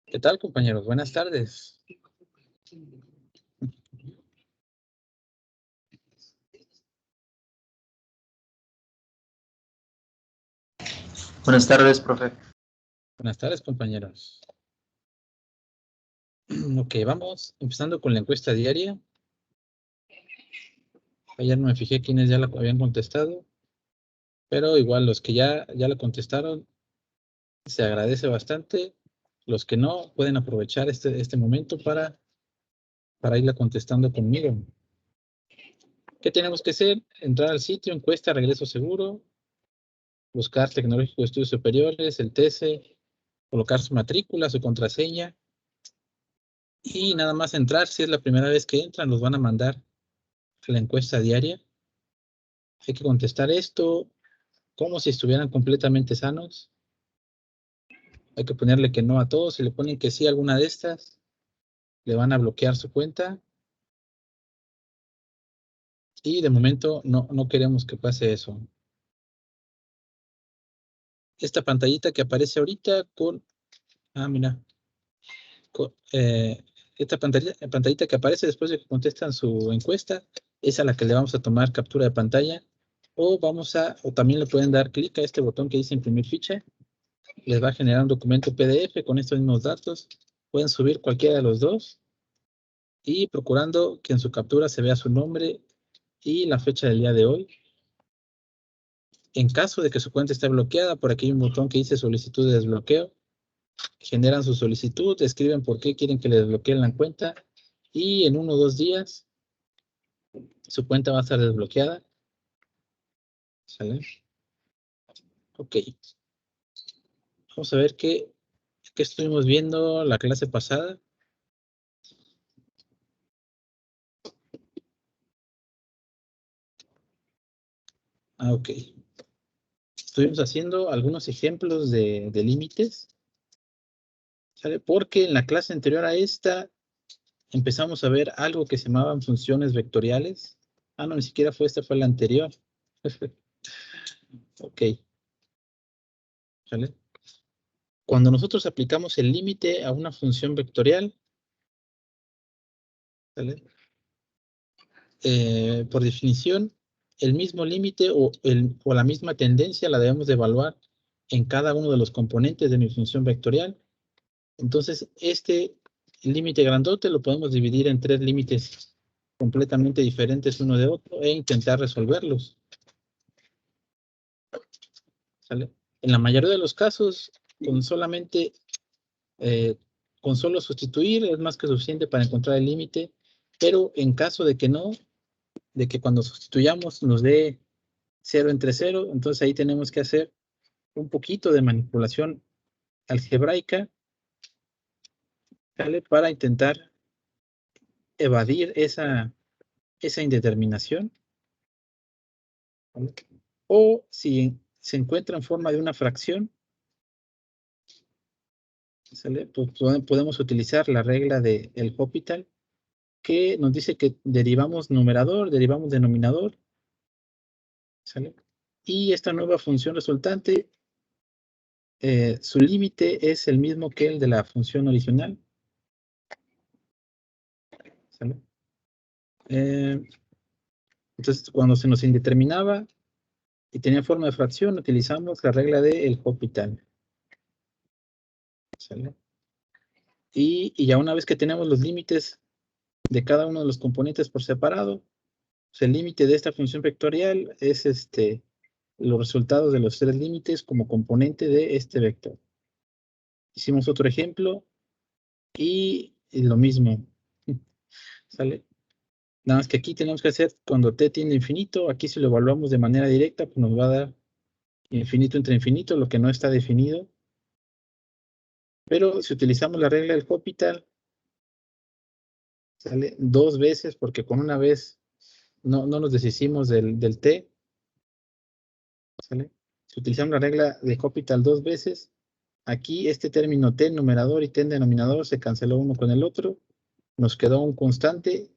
¿Qué tal, compañeros? Buenas tardes. Buenas tardes, profe. Buenas tardes, compañeros. Ok, vamos empezando con la encuesta diaria. Ayer no me fijé quiénes ya la habían contestado, pero igual los que ya la contestaron, se agradece bastante. Los que no, pueden aprovechar este momento para irla contestando conmigo. ¿Qué tenemos que hacer? Entrar al sitio, encuesta, regreso seguro, buscar Tecnológico de Estudios Superiores, el TC, colocar su matrícula, su contraseña, y nada más entrar. Si es la primera vez que entran, los van a mandar a la encuesta diaria. Hay que contestar esto como si estuvieran completamente sanos. Hay que ponerle que no a todos. Si le ponen que sí a alguna de estas, le van a bloquear su cuenta. Y de momento no queremos que pase eso. Esta pantallita que aparece ahorita mira. Esta pantallita que aparece después de que contestan su encuesta, es a la que le vamos a tomar captura de pantalla. O también le pueden dar clic a este botón que dice imprimir ficha. Les va a generar un documento PDF con estos mismos datos. Pueden subir cualquiera de los dos y procurando que en su captura se vea su nombre y la fecha del día de hoy. En caso de que su cuenta esté bloqueada, por aquí hay un botón que dice solicitud de desbloqueo. Generan su solicitud, escriben por qué quieren que les desbloqueen la cuenta y en 1 o 2 días su cuenta va a estar desbloqueada. ¿Sale? Ok. Vamos a ver qué estuvimos viendo la clase pasada. Ok. Estuvimos haciendo algunos ejemplos de límites. ¿Sale? Porque en la clase anterior a esta empezamos a ver algo que se llamaban funciones vectoriales. No, ni siquiera fue esta, fue la anterior. Ok. ¿Sale? Cuando nosotros aplicamos el límite a una función vectorial, ¿sale? Por definición, el mismo límite o la misma tendencia la debemos de evaluar en cada uno de los componentes de mi función vectorial. Entonces, este límite grandote lo podemos dividir en 3 límites completamente diferentes uno de otro e intentar resolverlos. ¿Sale? En la mayoría de los casos, con solo sustituir es más que suficiente para encontrar el límite, pero en caso de que no, de que cuando sustituyamos nos dé 0 entre 0, entonces ahí tenemos que hacer un poquito de manipulación algebraica, ¿sale? Para intentar evadir esa indeterminación, ¿vale? O si se encuentra en forma de una fracción, ¿sale? Pues podemos utilizar la regla del L'Hopital, que nos dice que derivamos numerador, derivamos denominador, ¿sale? Y esta nueva función resultante, su límite es el mismo que el de la función original, ¿sale? Entonces, cuando se nos indeterminaba y tenía forma de fracción, utilizamos la regla de L'Hopital, ¿sale? Y ya una vez que tenemos los límites de cada uno de los componentes por separado, pues el límite de esta función vectorial es los resultados de los 3 límites como componente de este vector. Hicimos otro ejemplo y lo mismo, ¿sale? Nada más que aquí tenemos que hacer cuando t tiende a infinito, aquí si lo evaluamos de manera directa, pues nos va a dar infinito entre infinito, lo que no está definido. Pero si utilizamos la regla del L'Hopital, sale 2 veces, porque con una vez no nos deshicimos del t, ¿sale? Si utilizamos la regla de L'Hopital 2 veces, aquí este término t en numerador y t en denominador se canceló uno con el otro, nos quedó un constante,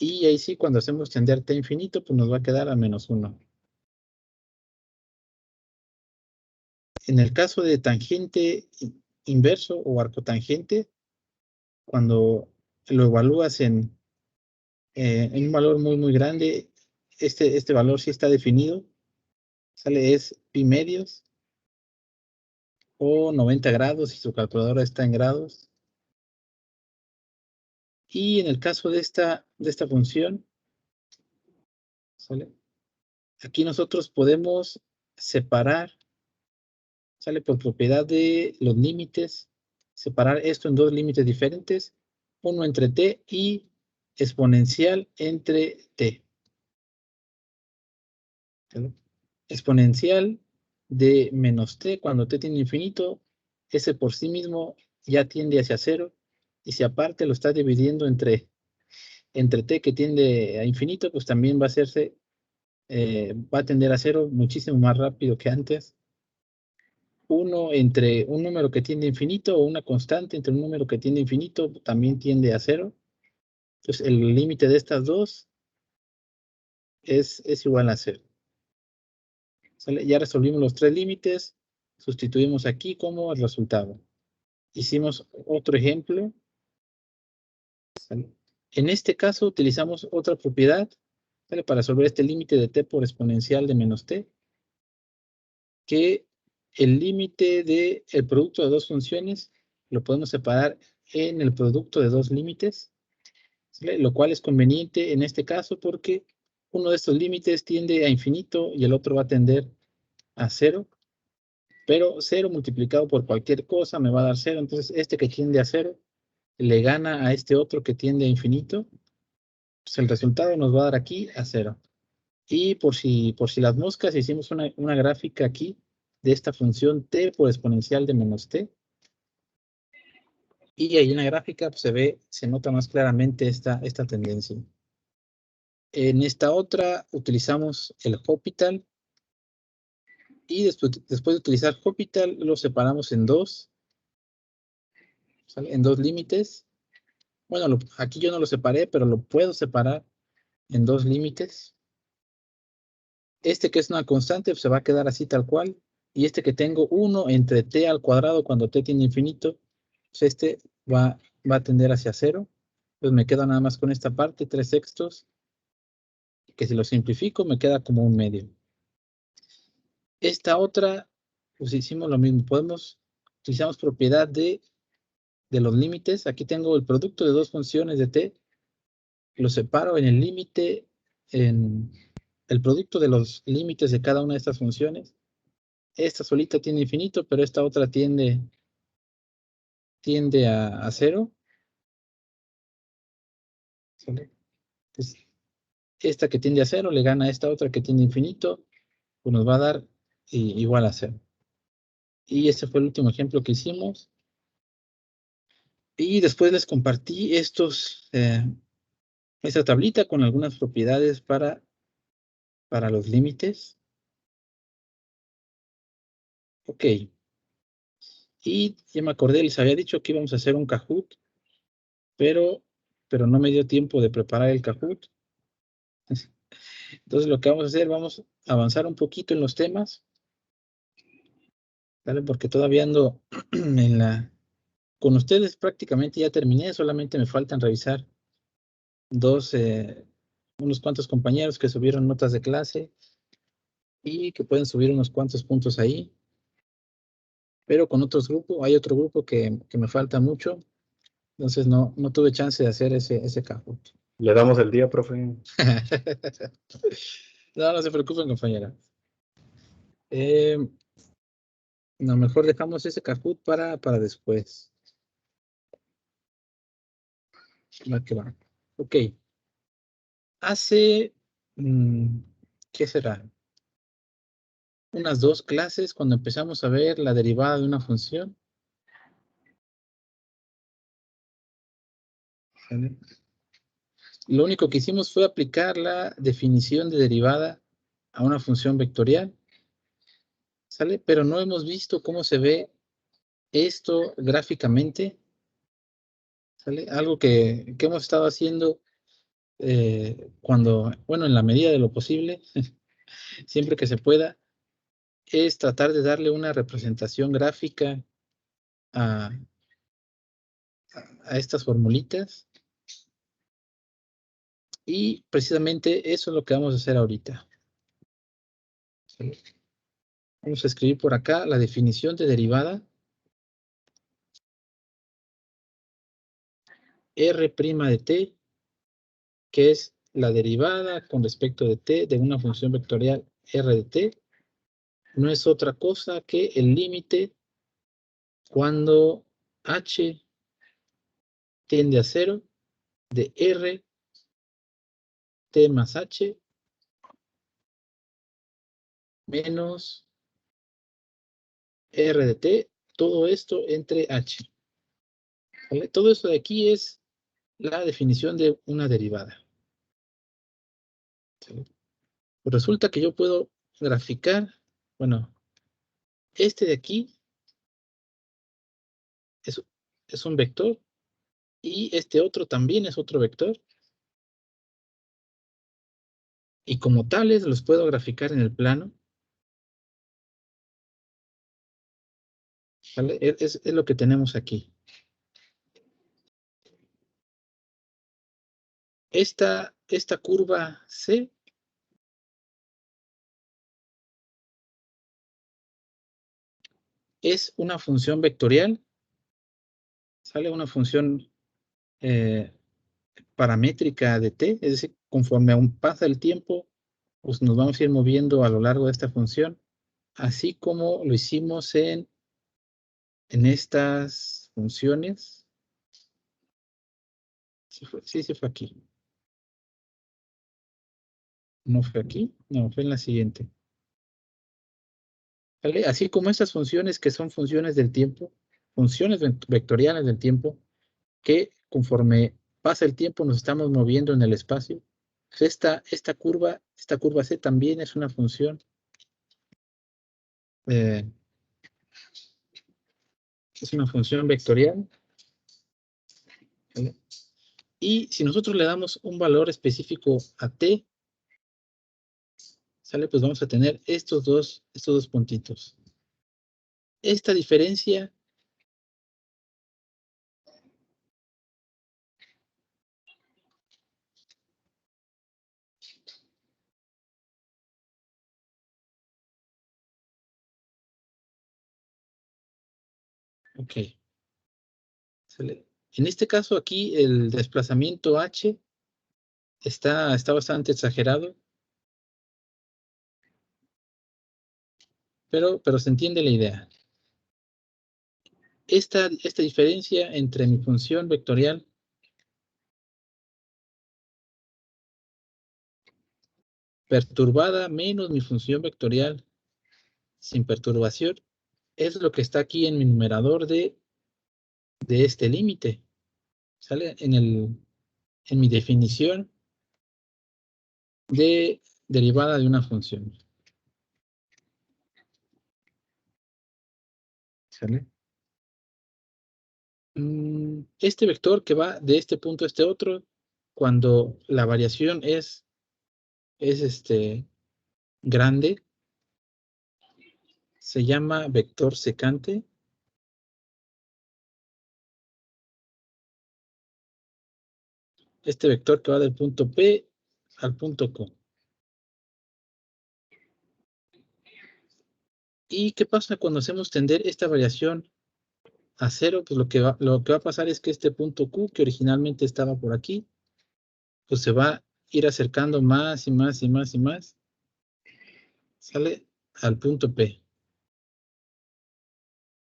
y ahí sí, cuando hacemos tender t infinito, pues nos va a quedar a -1. En el caso de tangente inverso o arcotangente, cuando lo evalúas en un valor muy grande, este valor sí está definido, ¿sale? Es pi medios o 90 grados si su calculadora está en grados. Y en el caso de esta función, ¿sale? Aquí nosotros podemos separar, ¿sale? Por propiedad de los límites, separar esto en dos límites diferentes, uno entre t y exponencial entre t. ¿Sale? Exponencial de menos t cuando t tiende a infinito, ese por sí mismo ya tiende hacia cero, y si aparte lo está dividiendo entre t que tiende a infinito, pues también va a hacerse, va a tender a cero muchísimo más rápido que antes. Uno entre un número que tiende a infinito o una constante entre un número que tiende a infinito también tiende a cero. Entonces el límite de estas dos es igual a cero. ¿Sale? Ya resolvimos los tres límites, sustituimos aquí como el resultado. Hicimos otro ejemplo. ¿Sale? En este caso utilizamos otra propiedad, ¿sale? Para resolver este límite de t por exponencial de menos t, que el límite del producto de dos funciones lo podemos separar en el producto de dos límites, ¿sale? Lo cual es conveniente en este caso porque uno de estos límites tiende a infinito y el otro va a tender a cero, pero 0 multiplicado por cualquier cosa me va a dar 0, entonces este que tiende a 0 le gana a este otro que tiende a infinito, pues el resultado nos va a dar aquí a 0. Y por si las moscas, hicimos una gráfica aquí de esta función t por exponencial de menos t. Y ahí en la gráfica pues, se nota más claramente esta tendencia. En esta otra utilizamos el Hopital. Y después de utilizar Hopital, lo separamos en dos. ¿Sale? En dos límites. Bueno, aquí yo no lo separé, pero lo puedo separar en dos límites. Este que es una constante pues, se va a quedar así tal cual. Y este que tengo 1 entre t al cuadrado cuando t tiene infinito, pues este va a tender hacia 0. Pues me quedo nada más con esta parte, 3/6, que si lo simplifico me queda como un medio. Esta otra, pues hicimos lo mismo. Utilizamos propiedad de los límites. Aquí tengo el producto de dos funciones de t. Lo separo en el límite, en el producto de los límites de cada una de estas funciones. Esta solita tiene infinito, pero esta otra tiende a 0. ¿Sale? Entonces, esta que tiende a 0 le gana a esta otra que tiene infinito, pues nos va a dar igual a 0. Y este fue el último ejemplo que hicimos. Y después les compartí esta tablita con algunas propiedades para los límites. Ok. Y ya me acordé, les había dicho que íbamos a hacer un Kahoot, pero no me dio tiempo de preparar el Kahoot. Entonces lo que vamos a hacer, vamos a avanzar un poquito en los temas, ¿vale? Porque todavía ando con ustedes prácticamente ya terminé, solamente me faltan revisar unos cuantos compañeros que subieron notas de clase y que pueden subir unos cuantos puntos ahí. Pero con otros grupos, hay otro grupo que me falta mucho, entonces no tuve chance de hacer ese Kahoot. Le damos el día, profe. No se preocupen, compañera. No, mejor dejamos ese Kahoot para después. Va que va. Ok. Hace, ¿qué será? Unas 2 clases cuando empezamos a ver la derivada de una función. ¿Sale? Lo único que hicimos fue aplicar la definición de derivada a una función vectorial. ¿Sale? Pero no hemos visto cómo se ve esto gráficamente. ¿Sale? Algo que hemos estado haciendo bueno, en la medida de lo posible, siempre que se pueda, es tratar de darle una representación gráfica a estas formulitas. Y precisamente eso es lo que vamos a hacer ahorita. Vamos a escribir por acá la definición de derivada. R' de t, que es la derivada con respecto de t de una función vectorial r de t, no es otra cosa que el límite cuando h tiende a 0 de r t más h menos r de t, todo esto entre h. ¿Vale? Todo esto de aquí es la definición de una derivada. ¿Sí? Pues resulta que yo puedo graficar, bueno, este de aquí es un vector y este otro también es otro vector. Y como tales los puedo graficar en el plano. ¿Vale? Es lo que tenemos aquí. Esta curva C es una función vectorial. Sale una función paramétrica de t, es decir, conforme aún pasa el tiempo, pues nos vamos a ir moviendo a lo largo de esta función, así como lo hicimos en estas funciones. Sí fue aquí. ¿No fue aquí? No, fue en la siguiente. ¿Vale? Así como estas funciones que son funciones del tiempo, funciones vectoriales del tiempo, que conforme pasa el tiempo nos estamos moviendo en el espacio. Esta curva C también es una función vectorial. ¿Vale? Y si nosotros le damos un valor específico a t, ¿sale? Pues vamos a tener estos dos puntitos. Esta diferencia ok. ¿Sale? En este caso aquí el desplazamiento h está bastante exagerado, pero se entiende la idea. Esta diferencia entre mi función vectorial perturbada menos mi función vectorial sin perturbación es lo que está aquí en mi numerador de este límite. ¿Sale? En mi definición de derivada de una función. ¿Sale? Este vector que va de este punto a este otro, cuando la variación es grande, se llama vector secante. Este vector que va del punto P al punto Q. ¿Y qué pasa cuando hacemos tender esta variación a 0? Pues lo que va a pasar es que este punto Q, que originalmente estaba por aquí, pues se va a ir acercando más y más y más y más. Sale al punto P.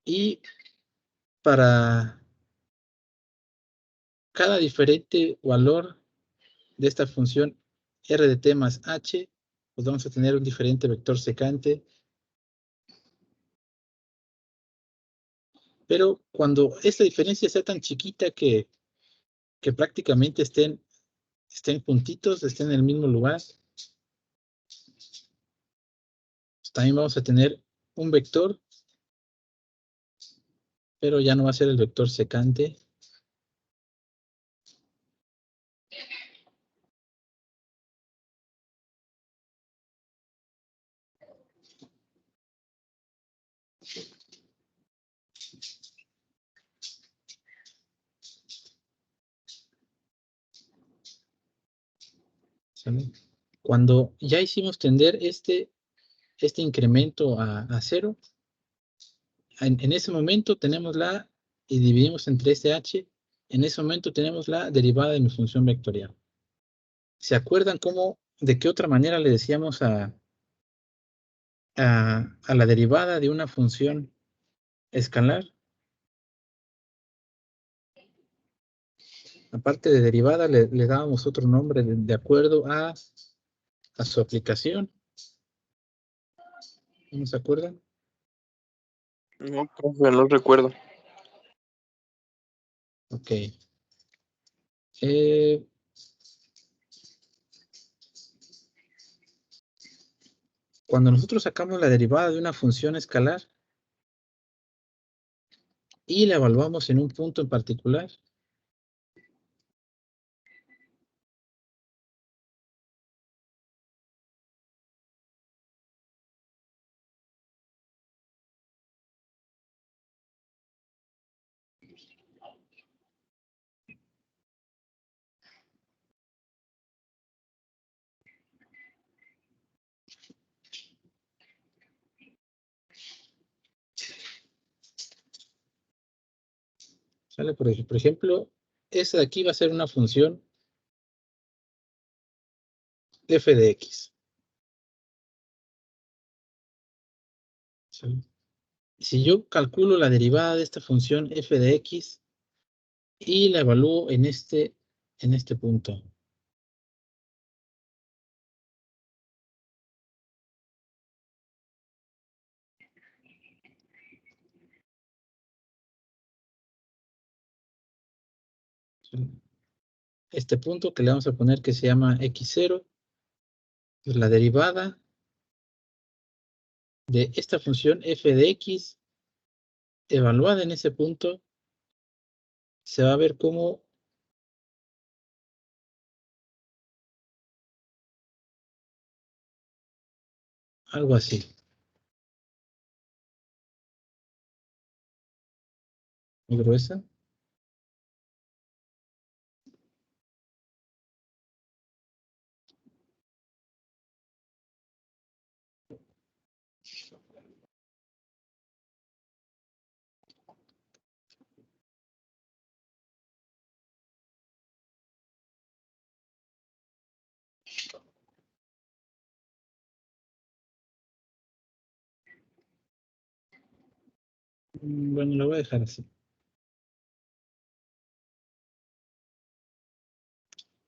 Y para cada diferente valor de esta función r de t más h, pues vamos a tener un diferente vector secante. Pero cuando esta diferencia sea tan chiquita que prácticamente estén juntitos, estén en el mismo lugar, pues también vamos a tener un vector, pero ya no va a ser el vector secante. ¿Sale? Cuando ya hicimos tender este incremento a 0, en ese momento tenemos y dividimos entre este h, en ese momento tenemos la derivada de mi función vectorial. ¿Se acuerdan de qué otra manera le decíamos a la derivada de una función escalar? Aparte de derivada, le dábamos otro nombre de acuerdo a su aplicación. ¿No se acuerdan? No, profe, no recuerdo. Ok. Cuando nosotros sacamos la derivada de una función escalar y la evaluamos en un punto en particular, ¿sale? Por ejemplo, esta de aquí va a ser una función f de x. ¿Sale? Si yo calculo la derivada de esta función f de x y la evalúo en este punto, ¿sale? Este punto que le vamos a poner que se llama x0, pues la derivada de esta función f de x evaluada en ese punto se va a ver como algo así. Muy gruesa. Bueno, lo voy a dejar así.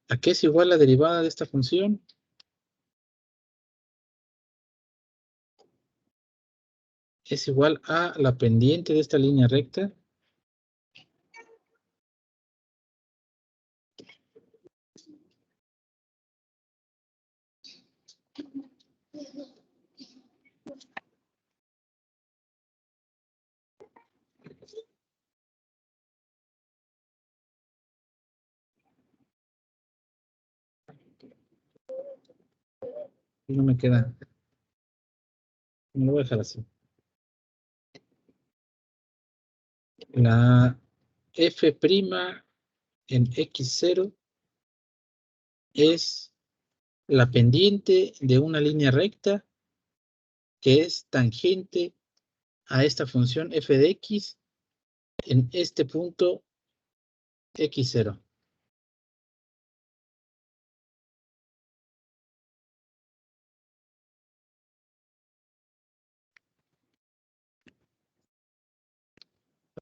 ¿A qué es igual la derivada de esta función? Es igual a la pendiente de esta línea recta y no me queda. Me lo voy a dejar así. La f' en x0 es la pendiente de una línea recta que es tangente a esta función f de x en este punto x0.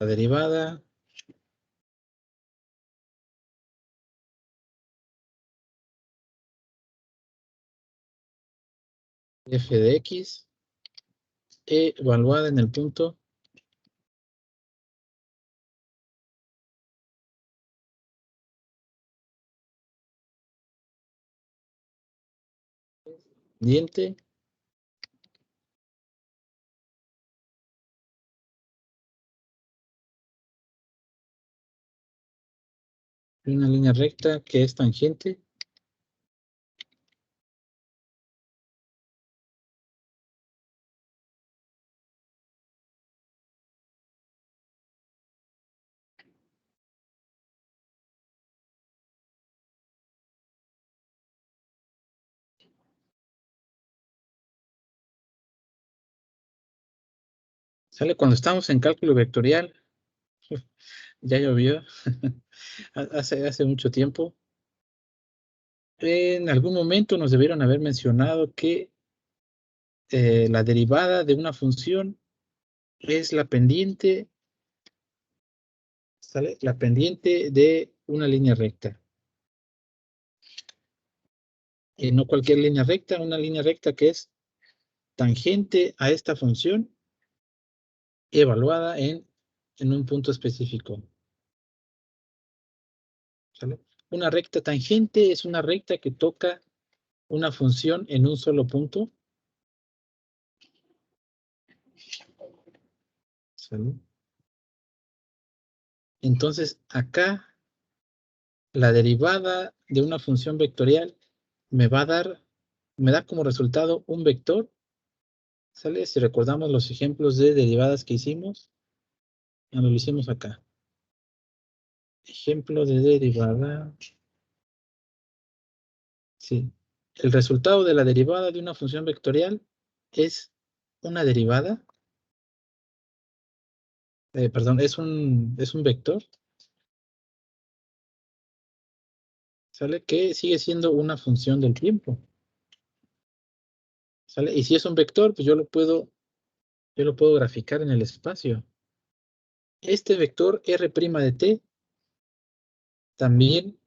La derivada f de x evaluada en el punto diente de una línea recta que es tangente ¿Sale? Cuando estamos en cálculo vectorial, ya llovió, hace mucho tiempo. En algún momento nos debieron haber mencionado que la derivada de una función es la pendiente, ¿sale? La pendiente de una línea recta. No cualquier línea recta, una línea recta que es tangente a esta función evaluada en un punto específico. ¿Sale? Una recta tangente es una recta que toca una función en un solo punto. ¿Sale? Entonces, acá la derivada de una función vectorial me da como resultado un vector. ¿Sale? Si recordamos los ejemplos de derivadas que hicimos, ya lo hicimos acá. Ejemplo de derivada. Sí. El resultado de la derivada de una función vectorial es una derivada. Perdón, es un vector. ¿Sale? Que sigue siendo una función del tiempo. ¿Sale? Y si es un vector, pues yo lo puedo graficar en el espacio. Este vector R' de t también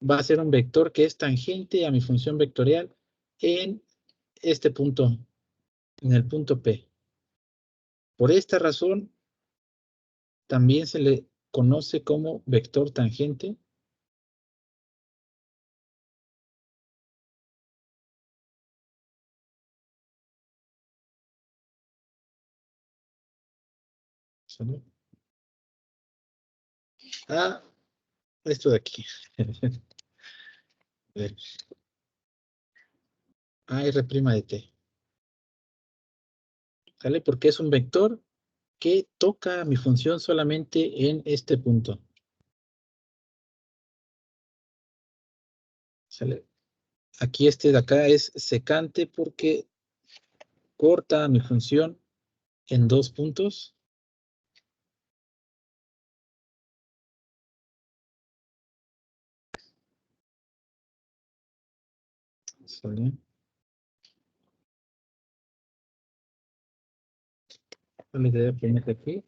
va a ser un vector que es tangente a mi función vectorial en este punto, en el punto P. Por esta razón, también se le conoce como vector tangente. ¿Sale? A esto de aquí. A ver. A R' de t. ¿Sale? Porque es un vector que toca mi función solamente en este punto. ¿Sale? Aquí este de acá es secante porque corta mi función en dos puntos. ¿Sale? Le voy a poner aquí.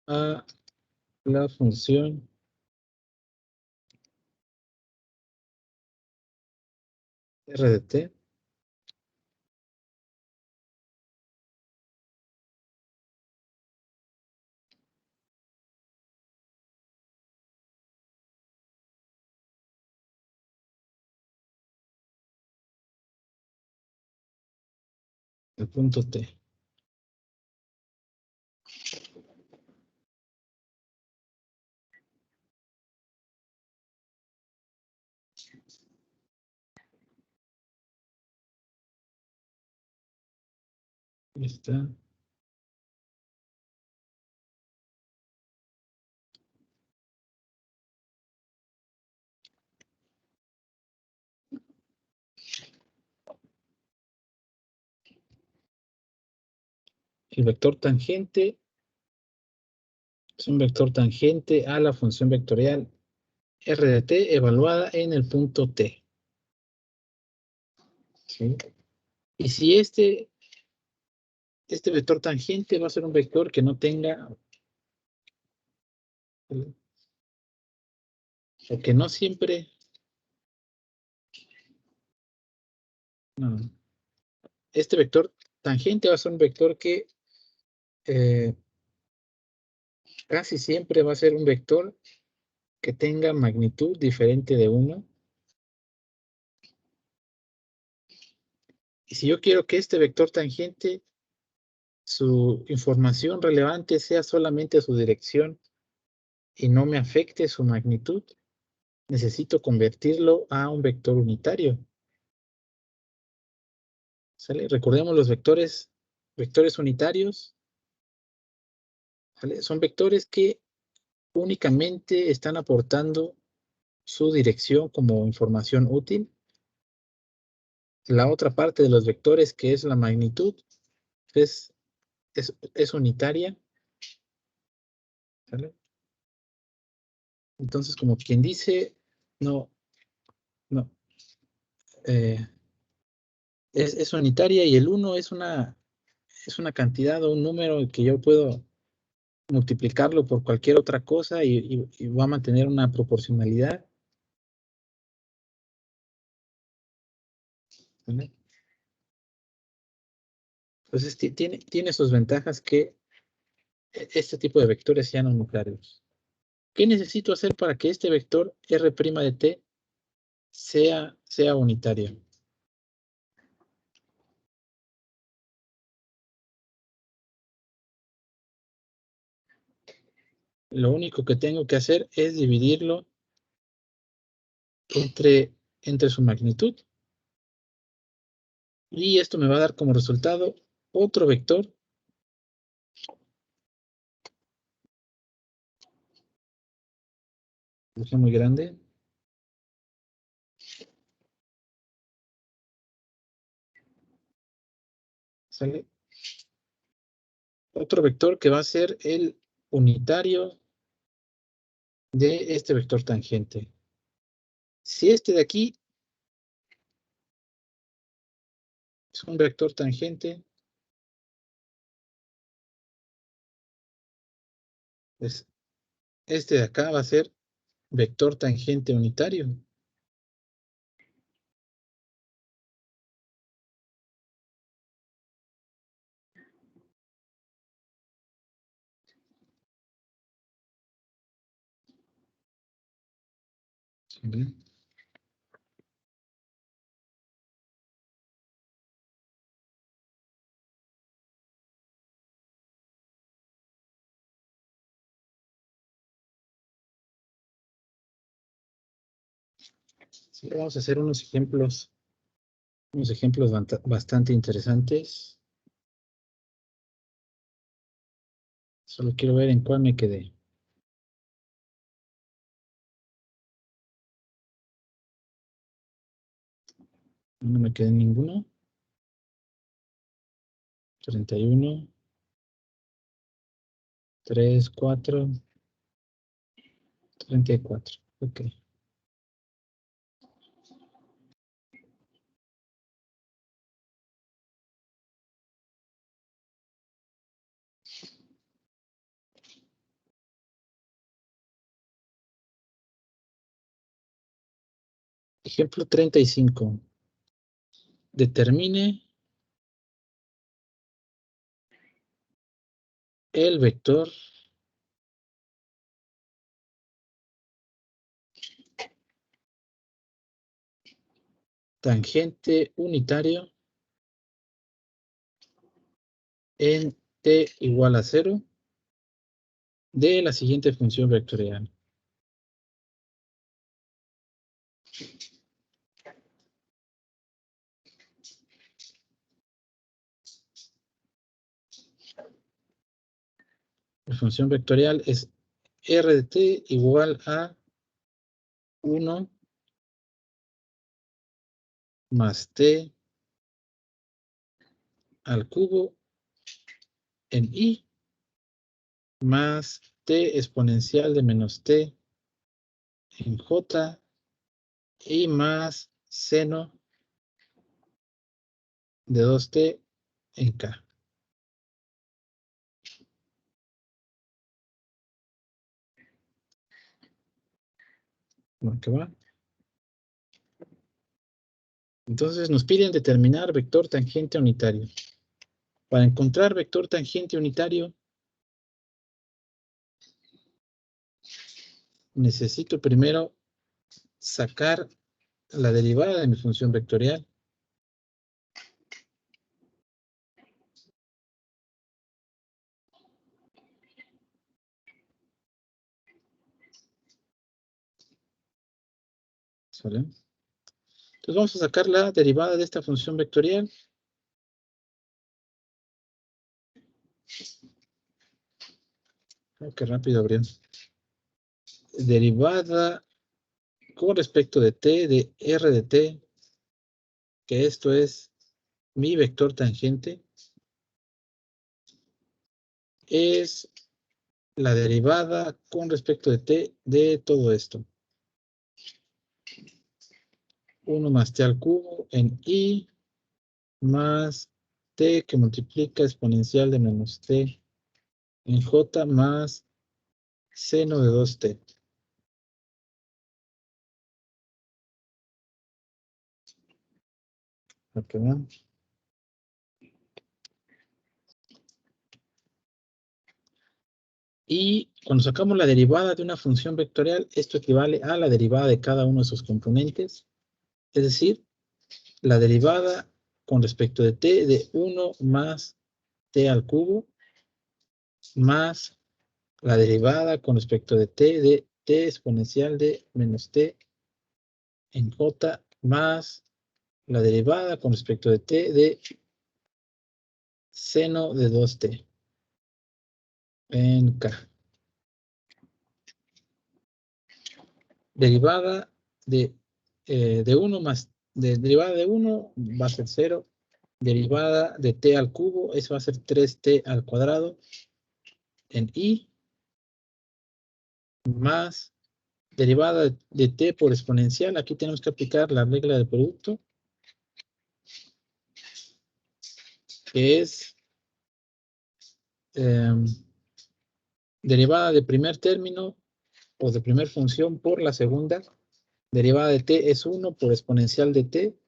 A la función R de t el punto T. Ahí está. El vector tangente es un vector tangente a la función vectorial R de t evaluada en el punto T. ¿Sí? Y si este vector tangente va a ser un vector que no tenga, o que no siempre, no, este vector tangente va a ser un vector que casi siempre va a ser un vector que tenga magnitud diferente de 1. Y si yo quiero que este vector tangente, su información relevante sea solamente su dirección y no me afecte su magnitud, necesito convertirlo a un vector unitario. ¿Sale? Recordemos los vectores unitarios. ¿Sale? Son vectores que únicamente están aportando su dirección como información útil. La otra parte de los vectores, que es la magnitud, es unitaria. ¿Sale? Entonces, como quien dice, no, es unitaria, y el 1 es una cantidad o un número que yo puedo multiplicarlo por cualquier otra cosa y va a mantener una proporcionalidad. ¿Vale? Entonces tiene sus ventajas que este tipo de vectores sean unitarios. ¿Qué necesito hacer para que este vector R' de t sea unitario? Lo único que tengo que hacer es dividirlo entre su magnitud. Y esto me va a dar como resultado otro vector muy grande. ¿Sale? Otro vector que va a ser el unitario de este vector tangente. Si este de aquí es un vector tangente, pues este de acá va a ser vector tangente unitario. ¿Sí? Sí, vamos a hacer unos ejemplos bastante interesantes. Solo quiero ver en cuál me quedé. No me quedé en ninguno. 31, 3, 4, 34. Ok. Ejemplo 35. Determine el vector tangente unitario en t igual a 0 de la siguiente función vectorial. La función vectorial es r de t igual a 1 más t al cubo en i más t exponencial de menos t en j y más seno de 2t en k. ¿Qué va? Entonces nos piden determinar vector tangente unitario. Para encontrar vector tangente unitario, necesito primero sacar la derivada de mi función vectorial. ¿Sale? Entonces vamos a sacar la derivada de esta función vectorial. Oh, qué rápido abrió. derivada con respecto de t de r de t, que esto es mi vector tangente, es la derivada con respecto de t de todo esto. 1 más t al cubo en i más t que multiplica exponencial de menos t en j más seno de 2t. Ok, ¿no? Y cuando sacamos la derivada de una función vectorial, esto equivale a la derivada de cada uno de sus componentes. Es decir, la derivada con respecto de t de 1 más t al cubo más la derivada con respecto de t exponencial de menos t en j más la derivada con respecto de t de seno de 2t en k. Derivada de 1 más, derivada de 1 va a ser 0. Derivada de t al cubo, eso va a ser 3t al cuadrado en i más derivada de t por exponencial. Aquí tenemos que aplicar la regla del producto, que es derivada de primer término o de primer función por la segunda. Derivada de t es 1 por exponencial de t,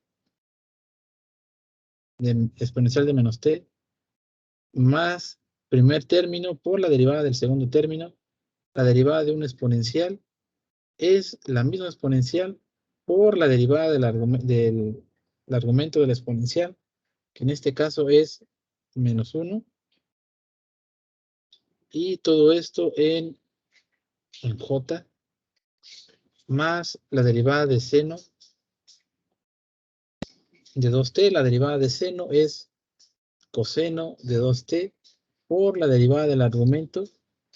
de exponencial de menos t, más primer término por la derivada del segundo término. La derivada de un exponencial es la misma exponencial por la derivada del argumento del exponencial, que en este caso es menos 1. Y todo esto en j, más la derivada de seno de 2t. La derivada de seno es coseno de 2t por la derivada del argumento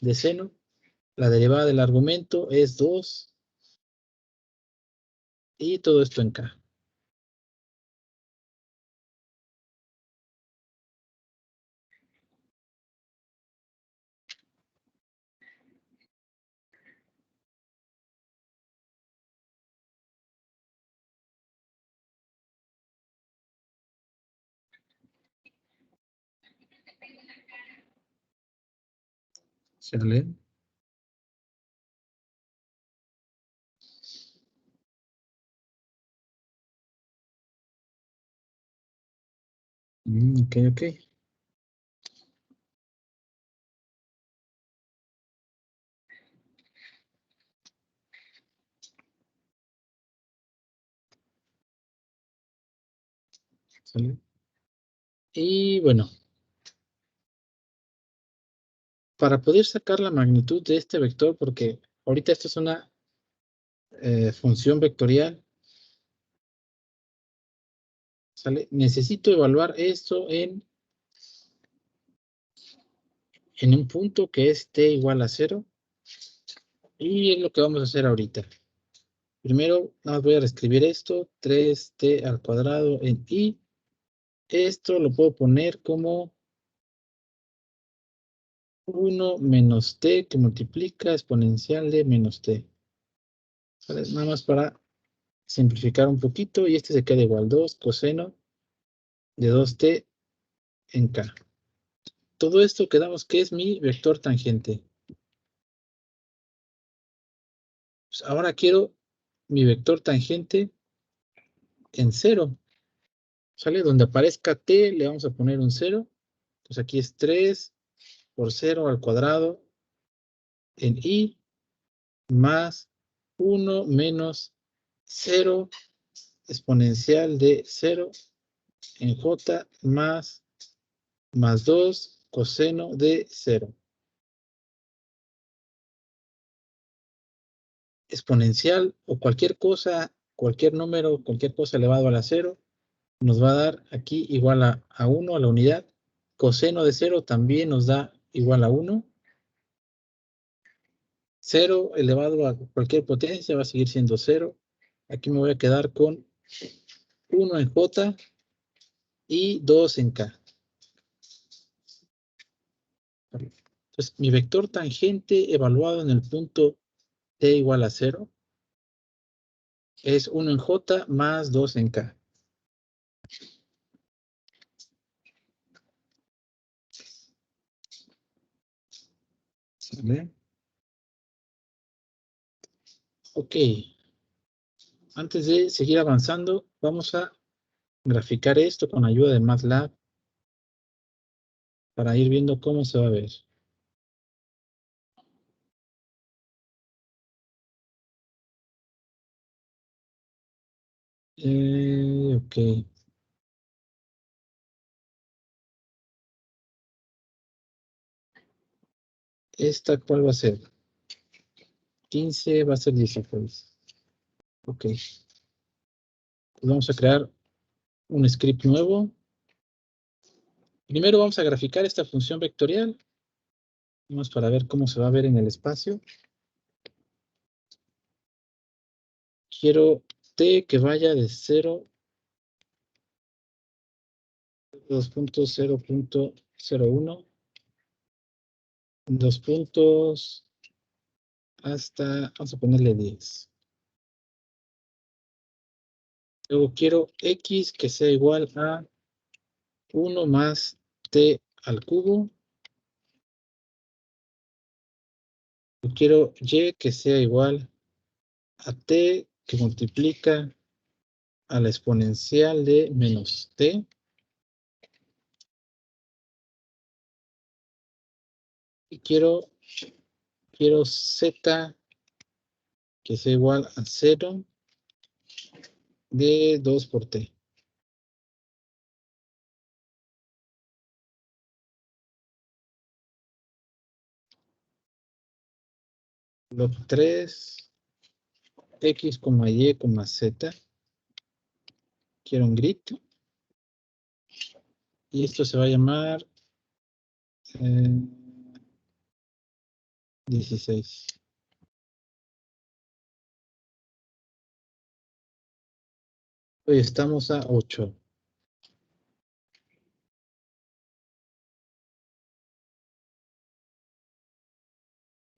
de seno. La derivada del argumento es 2 y todo esto en k. ¿Sale? Ok, ok. ¿Sale? Y bueno, para poder sacar la magnitud de este vector, porque ahorita esto es una función vectorial, ¿sale? Necesito evaluar esto en un punto que es t igual a 0. Y es lo que vamos a hacer ahorita. Primero, nada más voy a reescribir esto. 3t al cuadrado en i. Esto lo puedo poner como 1 menos t que multiplica exponencial de menos t. ¿Sale? Nada más para simplificar un poquito. Y este se queda igual 2 coseno de 2t en k. Todo esto quedamos que es mi vector tangente. Pues ahora quiero mi vector tangente en 0. ¿Sale? Donde aparezca t le vamos a poner un 0. Entonces aquí es 3 por 0 al cuadrado en i más 1 menos 0 exponencial de 0 en j más 2 coseno de 0. Exponencial o cualquier cosa, cualquier número, cualquier cosa elevado a la 0, nos va a dar aquí igual a 1 a la unidad. Coseno de 0 también nos da igual a 1. 0 elevado a cualquier potencia va a seguir siendo 0. Aquí me voy a quedar con 1 en J y 2 en K. Entonces, mi vector tangente evaluado en el punto T igual a 0 es 1 en J más 2 en K. ¿Sale? Ok. Antes de seguir avanzando, vamos a graficar esto con ayuda de MATLAB para ir viendo cómo se va a ver. Ok. ¿Esta cuál va a ser? 15 va a ser 16. Ok. Pues vamos a crear un script nuevo. Primero vamos a graficar esta función vectorial. Vamos para ver cómo se va a ver en el espacio. Quiero T que vaya de 0, 2.0.01, 2 puntos hasta, vamos a ponerle 10. Luego quiero X que sea igual a 1 más T al cubo. Yo quiero Y que sea igual a T que multiplica a la exponencial de menos T. Y quiero Z que sea igual a 0 de 2 por T. Log 3, X, Y, Z. Quiero un grid. Y esto se va a llamar 16. Hoy estamos a 8.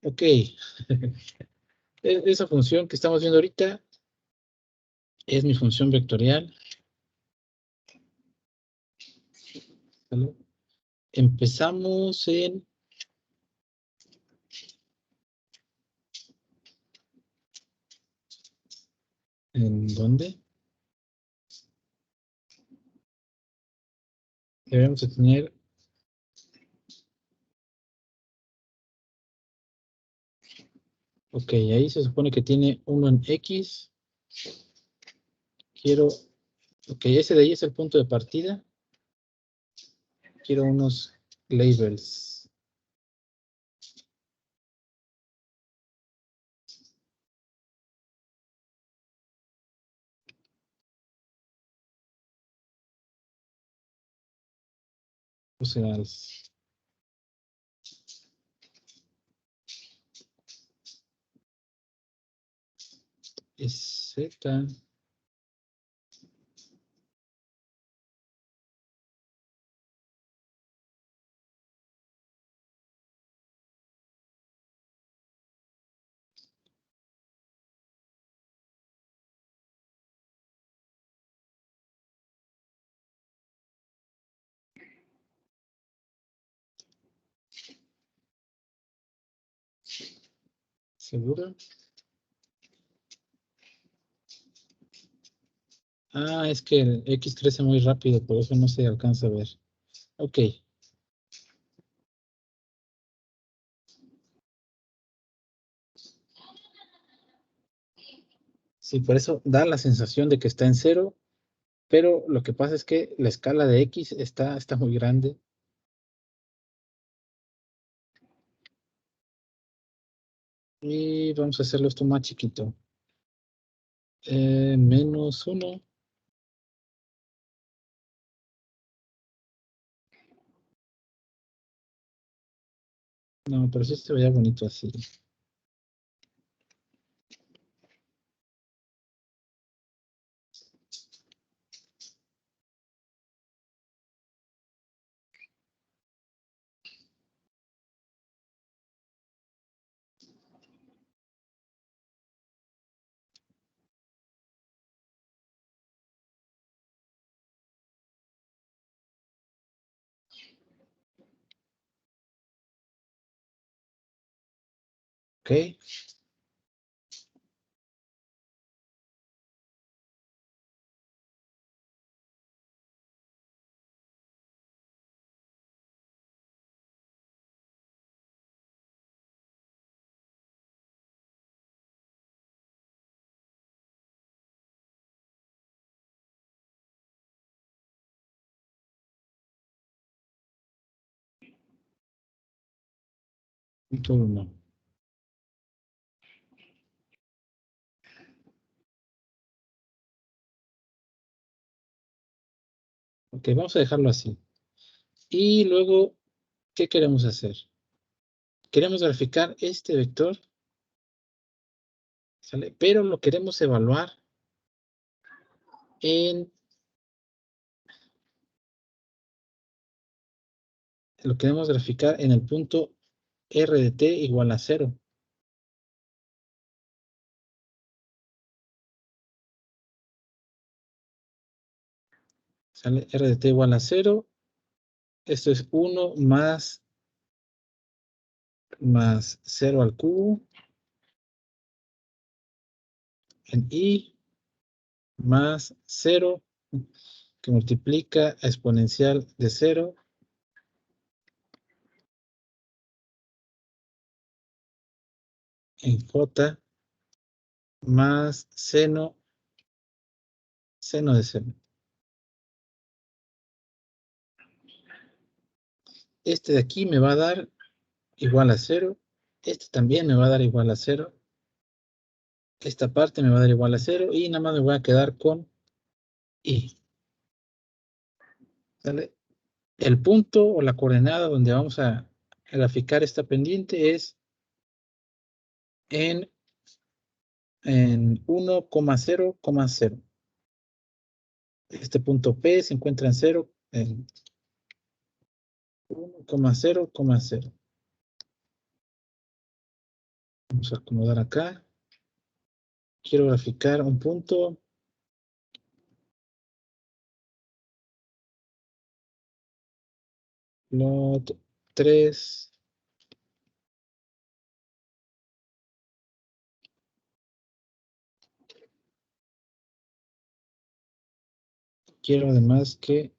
Ok. Esa función que estamos viendo ahorita es mi función vectorial. ¿Vale? Empezamos ¿en dónde? Debemos de tener. Ok, ahí se supone que tiene 1 en X. Quiero. Ok, ese de ahí es el punto de partida. Quiero unos labels. O sea, es Z. ¿Seguro? Ah, es que el X crece muy rápido, por eso no se alcanza a ver. Ok. Sí, por eso da la sensación de que está en 0, pero lo que pasa es que la escala de X está muy grande. Y vamos a hacerlo esto más chiquito. Menos 1. No, pero sí se veía bonito así. Ok. Punto 1. Ok, vamos a dejarlo así. Y luego, ¿qué queremos hacer? Queremos graficar este vector, ¿sale? Pero lo queremos evaluar lo queremos graficar en el punto R de t igual a 0. ¿Sale? R de t igual a 0. Esto es 1 más 0 al cubo en i más 0 que multiplica a exponencial de 0 en j más seno de 0. Este de aquí me va a dar igual a 0. Este también me va a dar igual a 0. Esta parte me va a dar igual a 0 y nada más me voy a quedar con i. ¿Sale? El punto o la coordenada donde vamos a graficar esta pendiente es en 1,0,0. Este punto P se encuentra en 0, en 1,0,0. Vamos a acomodar acá. Quiero graficar un punto. Plot 3. Quiero además que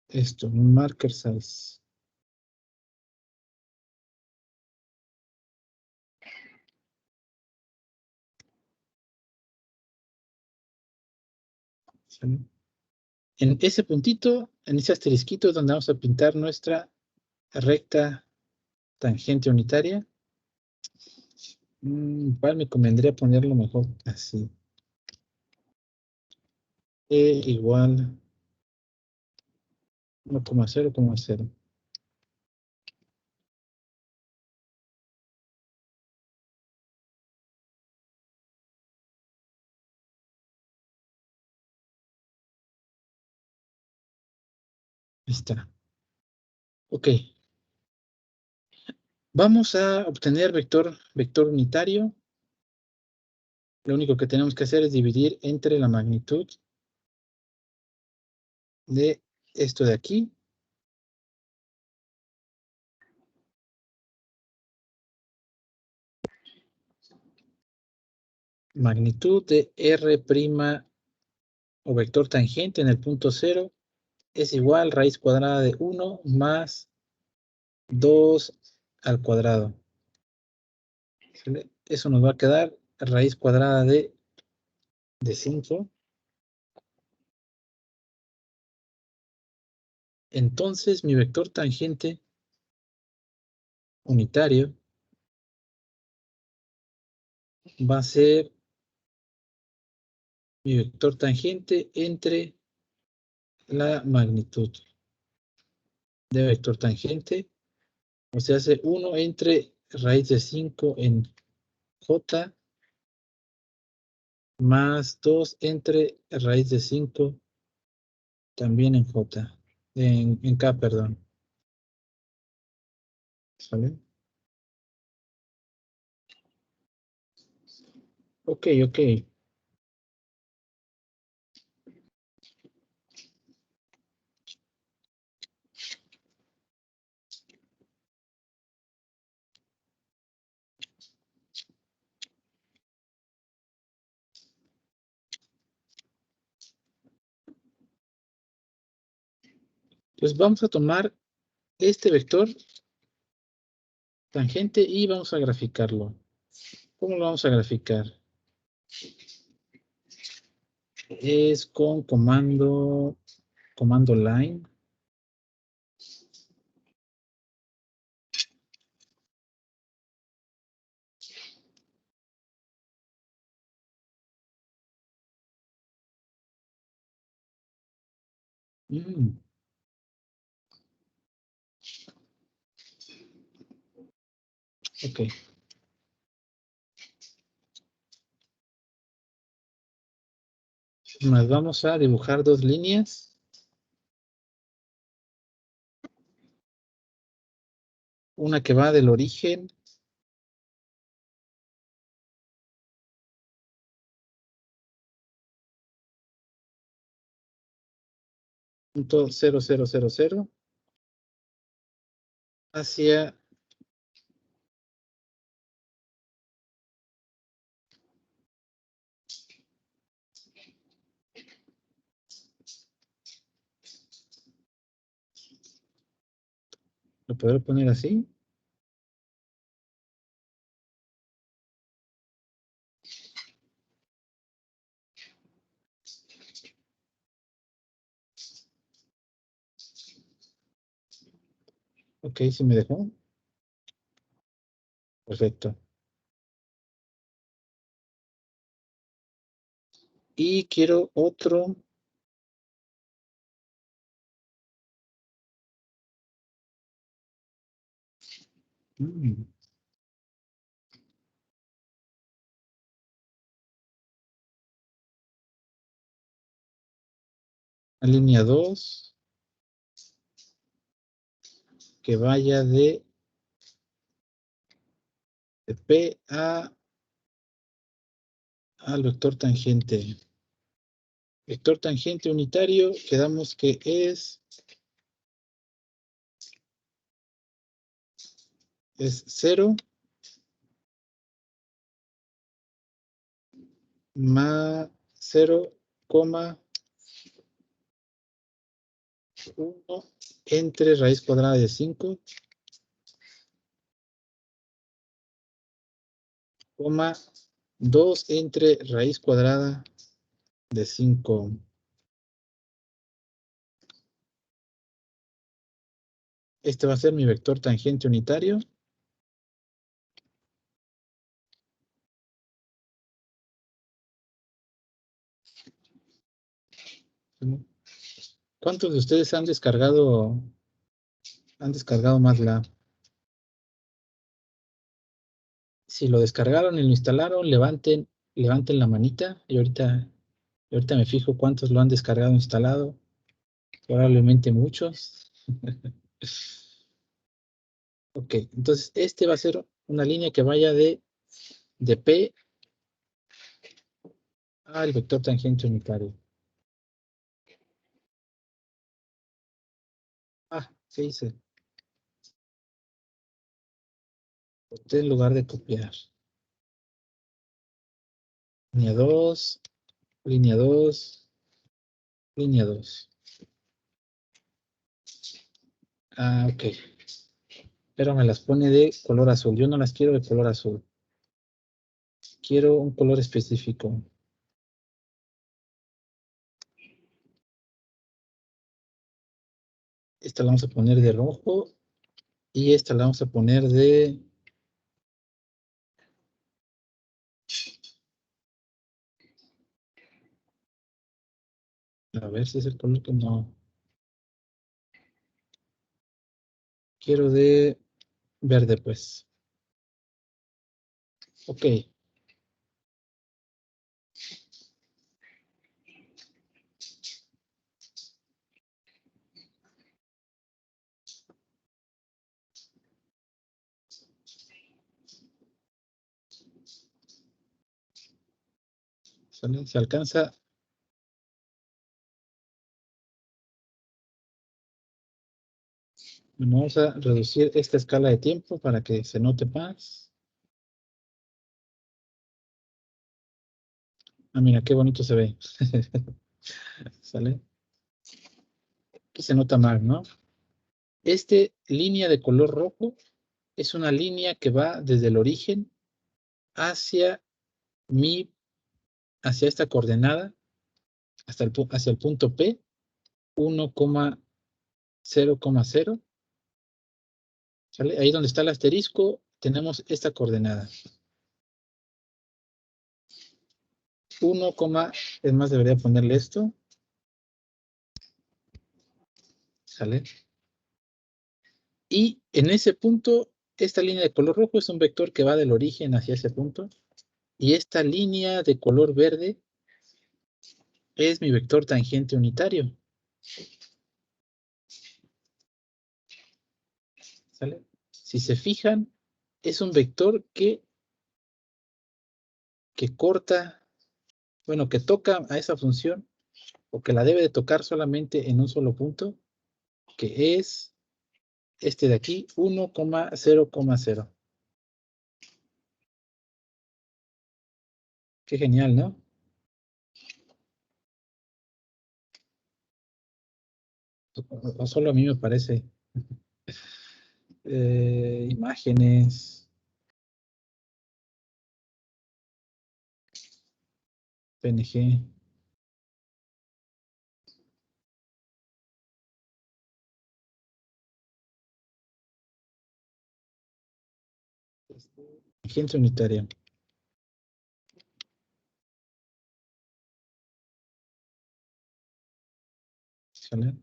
esto, un marker size. ¿Sale? En ese puntito, en ese asterisquito es donde vamos a pintar nuestra recta tangente unitaria. ¿Cuál me convendría ponerlo mejor? Así. E igual 1,0,0. Ahí está. Ok. Vamos a obtener vector unitario. Lo único que tenemos que hacer es dividir entre la magnitud de esto de aquí. Magnitud de R' o vector tangente en el punto 0 es igual raíz cuadrada de 1 más 2 al cuadrado. ¿Sale? Eso nos va a quedar raíz cuadrada de 5. Entonces mi vector tangente unitario va a ser mi vector tangente entre la magnitud de vector tangente, o sea, hace 1 entre raíz de 5 en J más 2 entre raíz de 5 también en J, en K, perdón. ¿Sale? Ok, ok. Pues vamos a tomar este vector tangente y vamos a graficarlo. ¿Cómo lo vamos a graficar? Es con comando line. Mm, ok. Más vamos a dibujar dos líneas. Una que va del origen punto 0000 hacia lo podré poner así. Ok, ¿sí me dejó? Perfecto. Y quiero otro. Mm, la línea 2 que vaya de P al vector tangente. Vector tangente unitario, quedamos que es 0 más 0,1 entre raíz cuadrada de 5, coma 2 entre raíz cuadrada de 5. Este va a ser mi vector tangente unitario. ¿Cuántos de ustedes han descargado MATLAB? Si lo descargaron y lo instalaron, levanten la manita y ahorita me fijo cuántos lo han descargado e instalado. Probablemente muchos. Ok, entonces este va a ser una línea que vaya de P al vector tangente unitario. Ah, ¿qué hice? Boté en lugar de copiar. Línea 2, línea 2, línea 2. Ah, ok. Pero me las pone de color azul. Yo no las quiero de color azul. Quiero un color específico. Esta la vamos a poner de rojo y esta la vamos a poner de... A ver si es el color que no... Quiero de verde, pues. Ok. ¿Sale? Se alcanza. Bueno, vamos a reducir esta escala de tiempo para que se note más. Ah, mira, qué bonito se ve. ¿Sale? Aquí se nota más, ¿no? Esta línea de color rojo es una línea que va desde el origen hacia hacia esta coordenada, hacia el punto P, 1,0,0. ¿Sale? Ahí donde está el asterisco, tenemos esta coordenada. 1, es más, debería ponerle esto. ¿Sale? Y en ese punto, esta línea de color rojo es un vector que va del origen hacia ese punto. Y esta línea de color verde es mi vector tangente unitario. ¿Sale? Si se fijan, es un vector que corta, bueno, que toca a esa función, o que la debe de tocar solamente en un solo punto, que es este de aquí, 1,0,0. Qué genial, ¿no? O solo a mí me parece. Imágenes, PNG. Tangente unitaria. ¿Sale?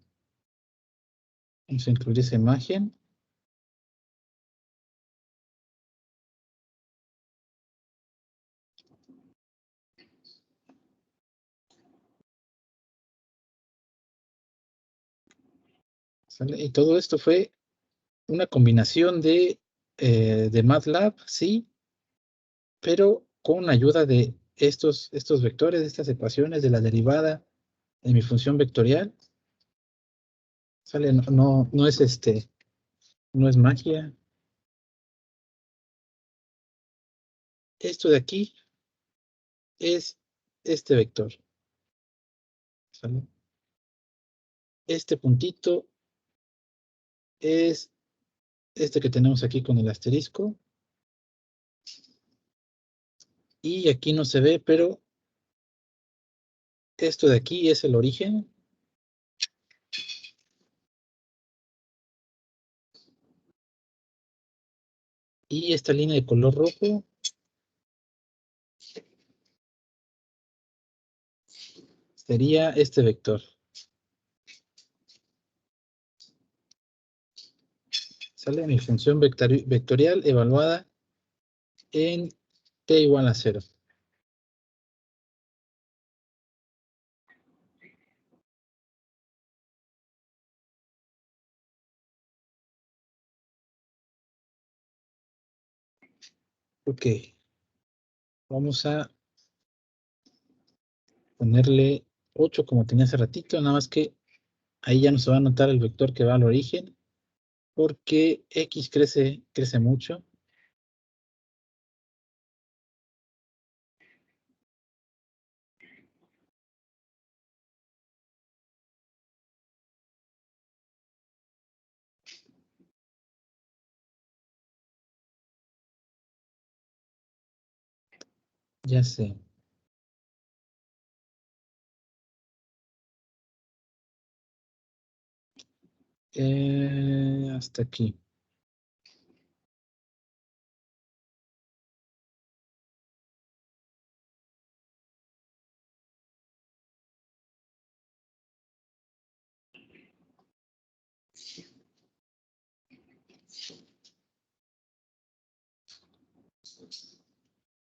Vamos a incluir esa imagen. ¿Sale? Y todo esto fue una combinación de MATLAB, sí, pero con ayuda de estos vectores, de estas ecuaciones, de la derivada de mi función vectorial. ¿Sale? No es no es magia. Esto de aquí es este vector. ¿Sale? Este puntito es este que tenemos aquí con el asterisco. Y aquí no se ve, pero esto de aquí es el origen. Y esta línea de color rojo sería este vector. Sale mi función vectorial evaluada en t igual a 0. Ok. Vamos a ponerle 8 como tenía hace ratito, nada más que ahí ya no se va a notar el vector que va al origen, porque X crece mucho. Ya sé. Hasta aquí.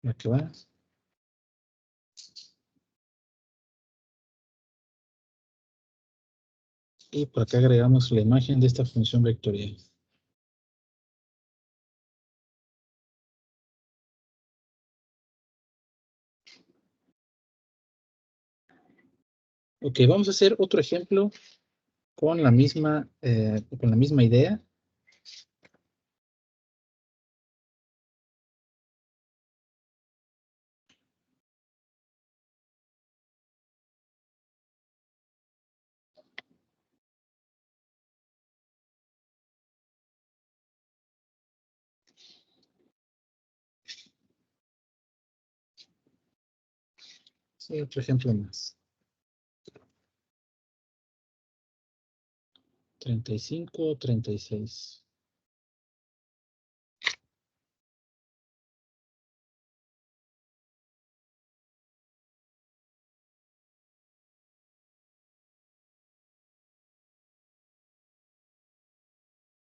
Aquí va. Y por acá agregamos la imagen de esta función vectorial. Ok, vamos a hacer otro ejemplo con la misma idea. Sí, otro ejemplo más. 35, 36.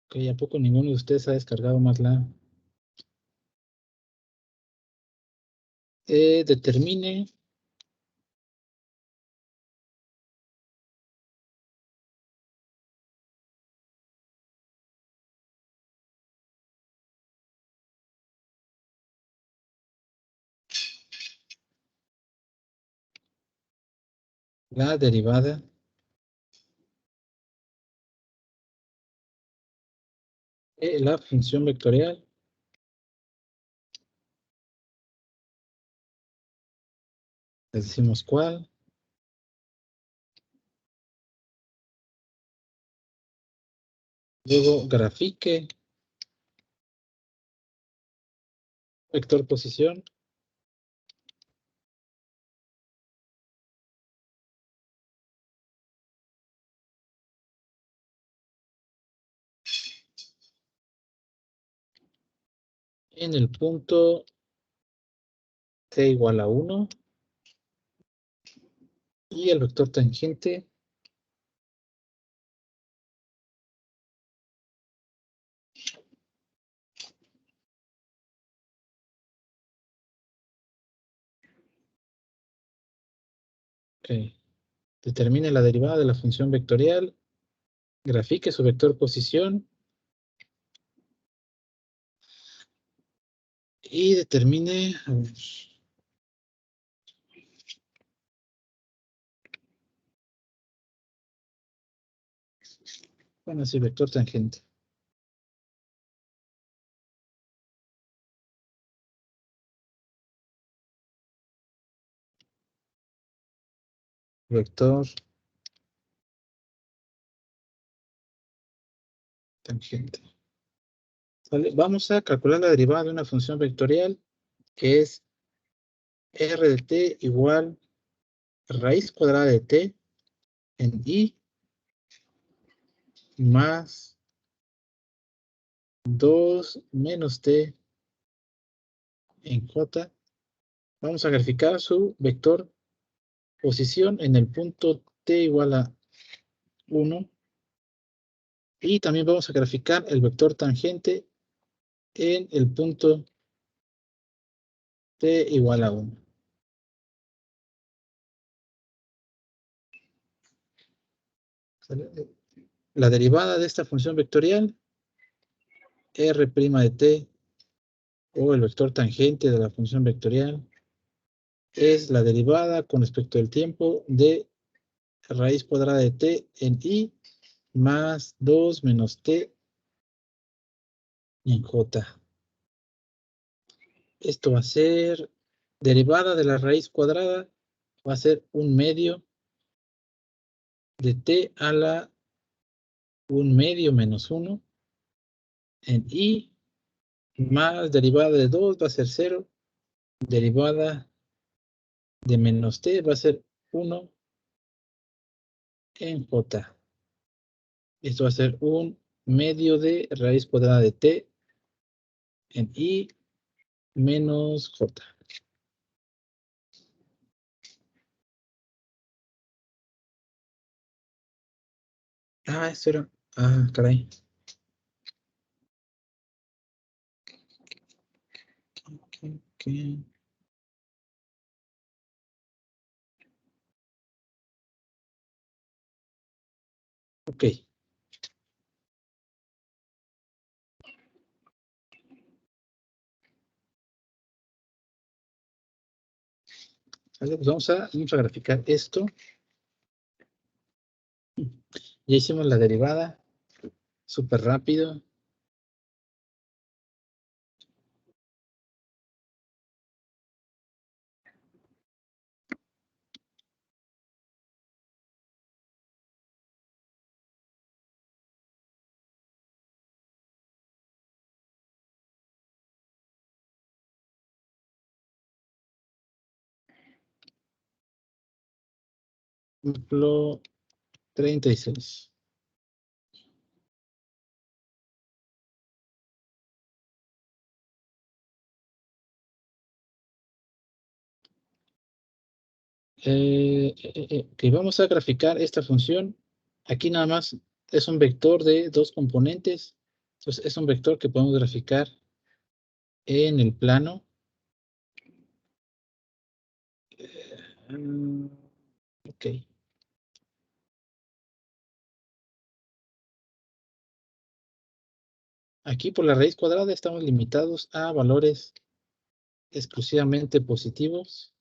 Ok, ¿a poco ninguno de ustedes ha descargado MATLAB? Determine la derivada de la función vectorial le decimos cuál. Luego grafique vector posición. En el punto t igual a 1 y el vector tangente determine la derivada de la función vectorial, grafique su vector posición y determine, bueno, sí, vector tangente. Vector tangente. ¿Vale? Vamos a calcular la derivada de una función vectorial que es r de t igual raíz cuadrada de t en i más 2 menos t en j. Vamos a graficar su vector posición en el punto t igual a 1. Y también vamos a graficar el vector tangente en el punto t igual a 1. La derivada de esta función vectorial, r' de t, o el vector tangente de la función vectorial, es la derivada con respecto al tiempo de raíz cuadrada de t en i más 2 menos t en j. Esto va a ser derivada de la raíz cuadrada, va a ser un medio de t a la 1 medio menos 1 en i más derivada de 2 va a ser 0, derivada de menos t va a ser 1 en j. Esto va a ser un medio de raíz cuadrada de t en i menos j. Ah, esto era. Ah, caray. Ok. Ok. Vale, pues vamos a graficar esto Ya hicimos la derivada. Súper rápido. Ejemplo 36. Que vamos a graficar esta función. Aquí nada más es un vector de dos componentes. Entonces es un vector que podemos graficar en el plano. Mm, ok. Aquí por la raíz cuadrada estamos limitados a valores exclusivamente positivos.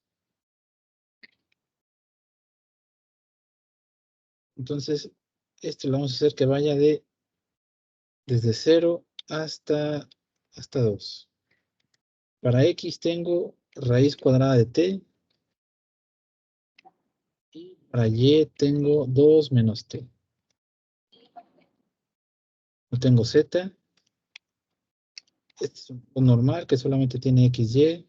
Entonces, esto lo vamos a hacer que vaya desde 0 hasta 2. Para x tengo raíz cuadrada de t. Y para y tengo 2 menos t. No tengo z. Este es un normal que solamente tiene x, y.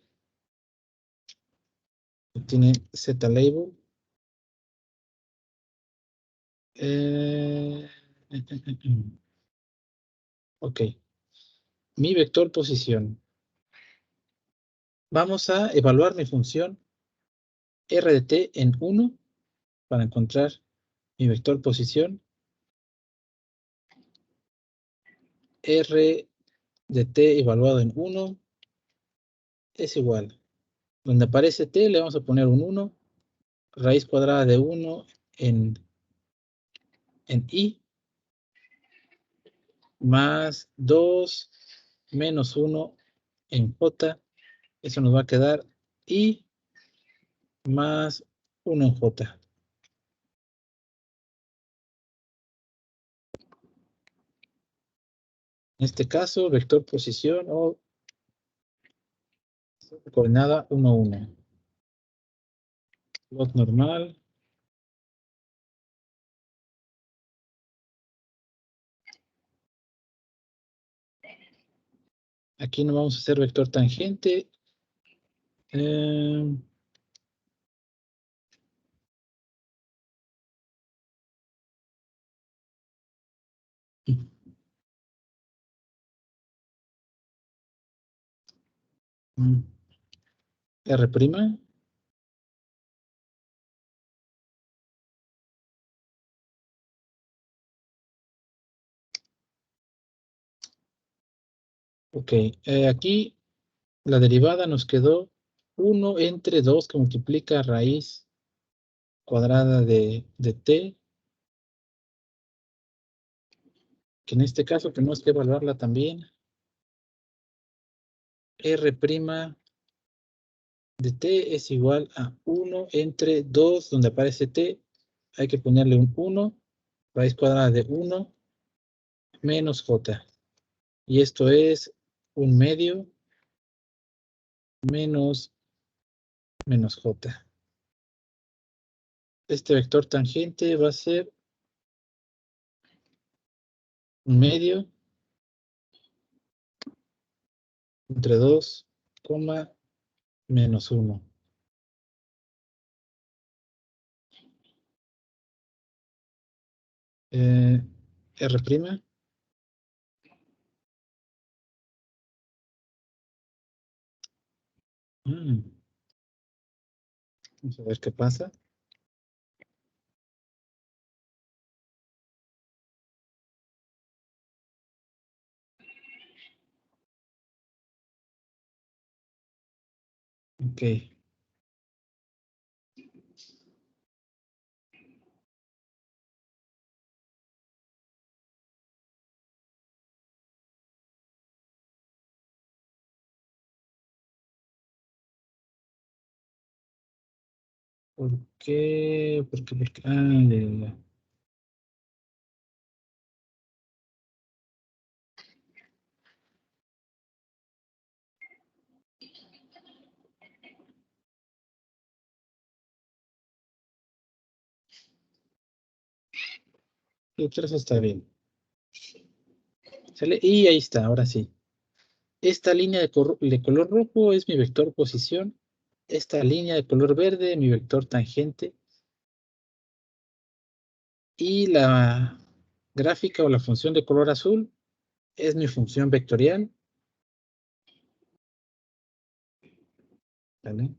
Tiene z label. Ok. Mi vector posición. Vamos a evaluar mi función r de t en 1 para encontrar mi vector posición. R de t evaluado en 1 es igual. Donde aparece t le vamos a poner un 1. Raíz cuadrada de 1 en i. Más 2 menos 1 en j. Eso nos va a quedar i más 1 en j. En este caso, vector posición o coordenada 1, 1. Plot normal. Aquí no vamos a hacer vector tangente. R'. Ok, aquí la derivada nos quedó 1 entre 2 que multiplica raíz cuadrada de t, que en este caso tenemos que evaluarla también. R' de t es igual a 1 entre 2, donde aparece t, hay que ponerle un 1, raíz cuadrada de 1 menos j. Y esto es un medio menos j. Este vector tangente va a ser un medio entre 2, menos 1. R'. Vamos a ver qué pasa. Ok. ¿Por qué? ¿Por qué? ¿Por qué? Ah, ya, ya, ya. El trazo está bien. ¿Sale? Y ahí está, ahora sí. Esta línea de color rojo es mi vector posición. Esta línea de color verde, mi vector tangente. Y la gráfica o la función de color azul es mi función vectorial. ¿Vale?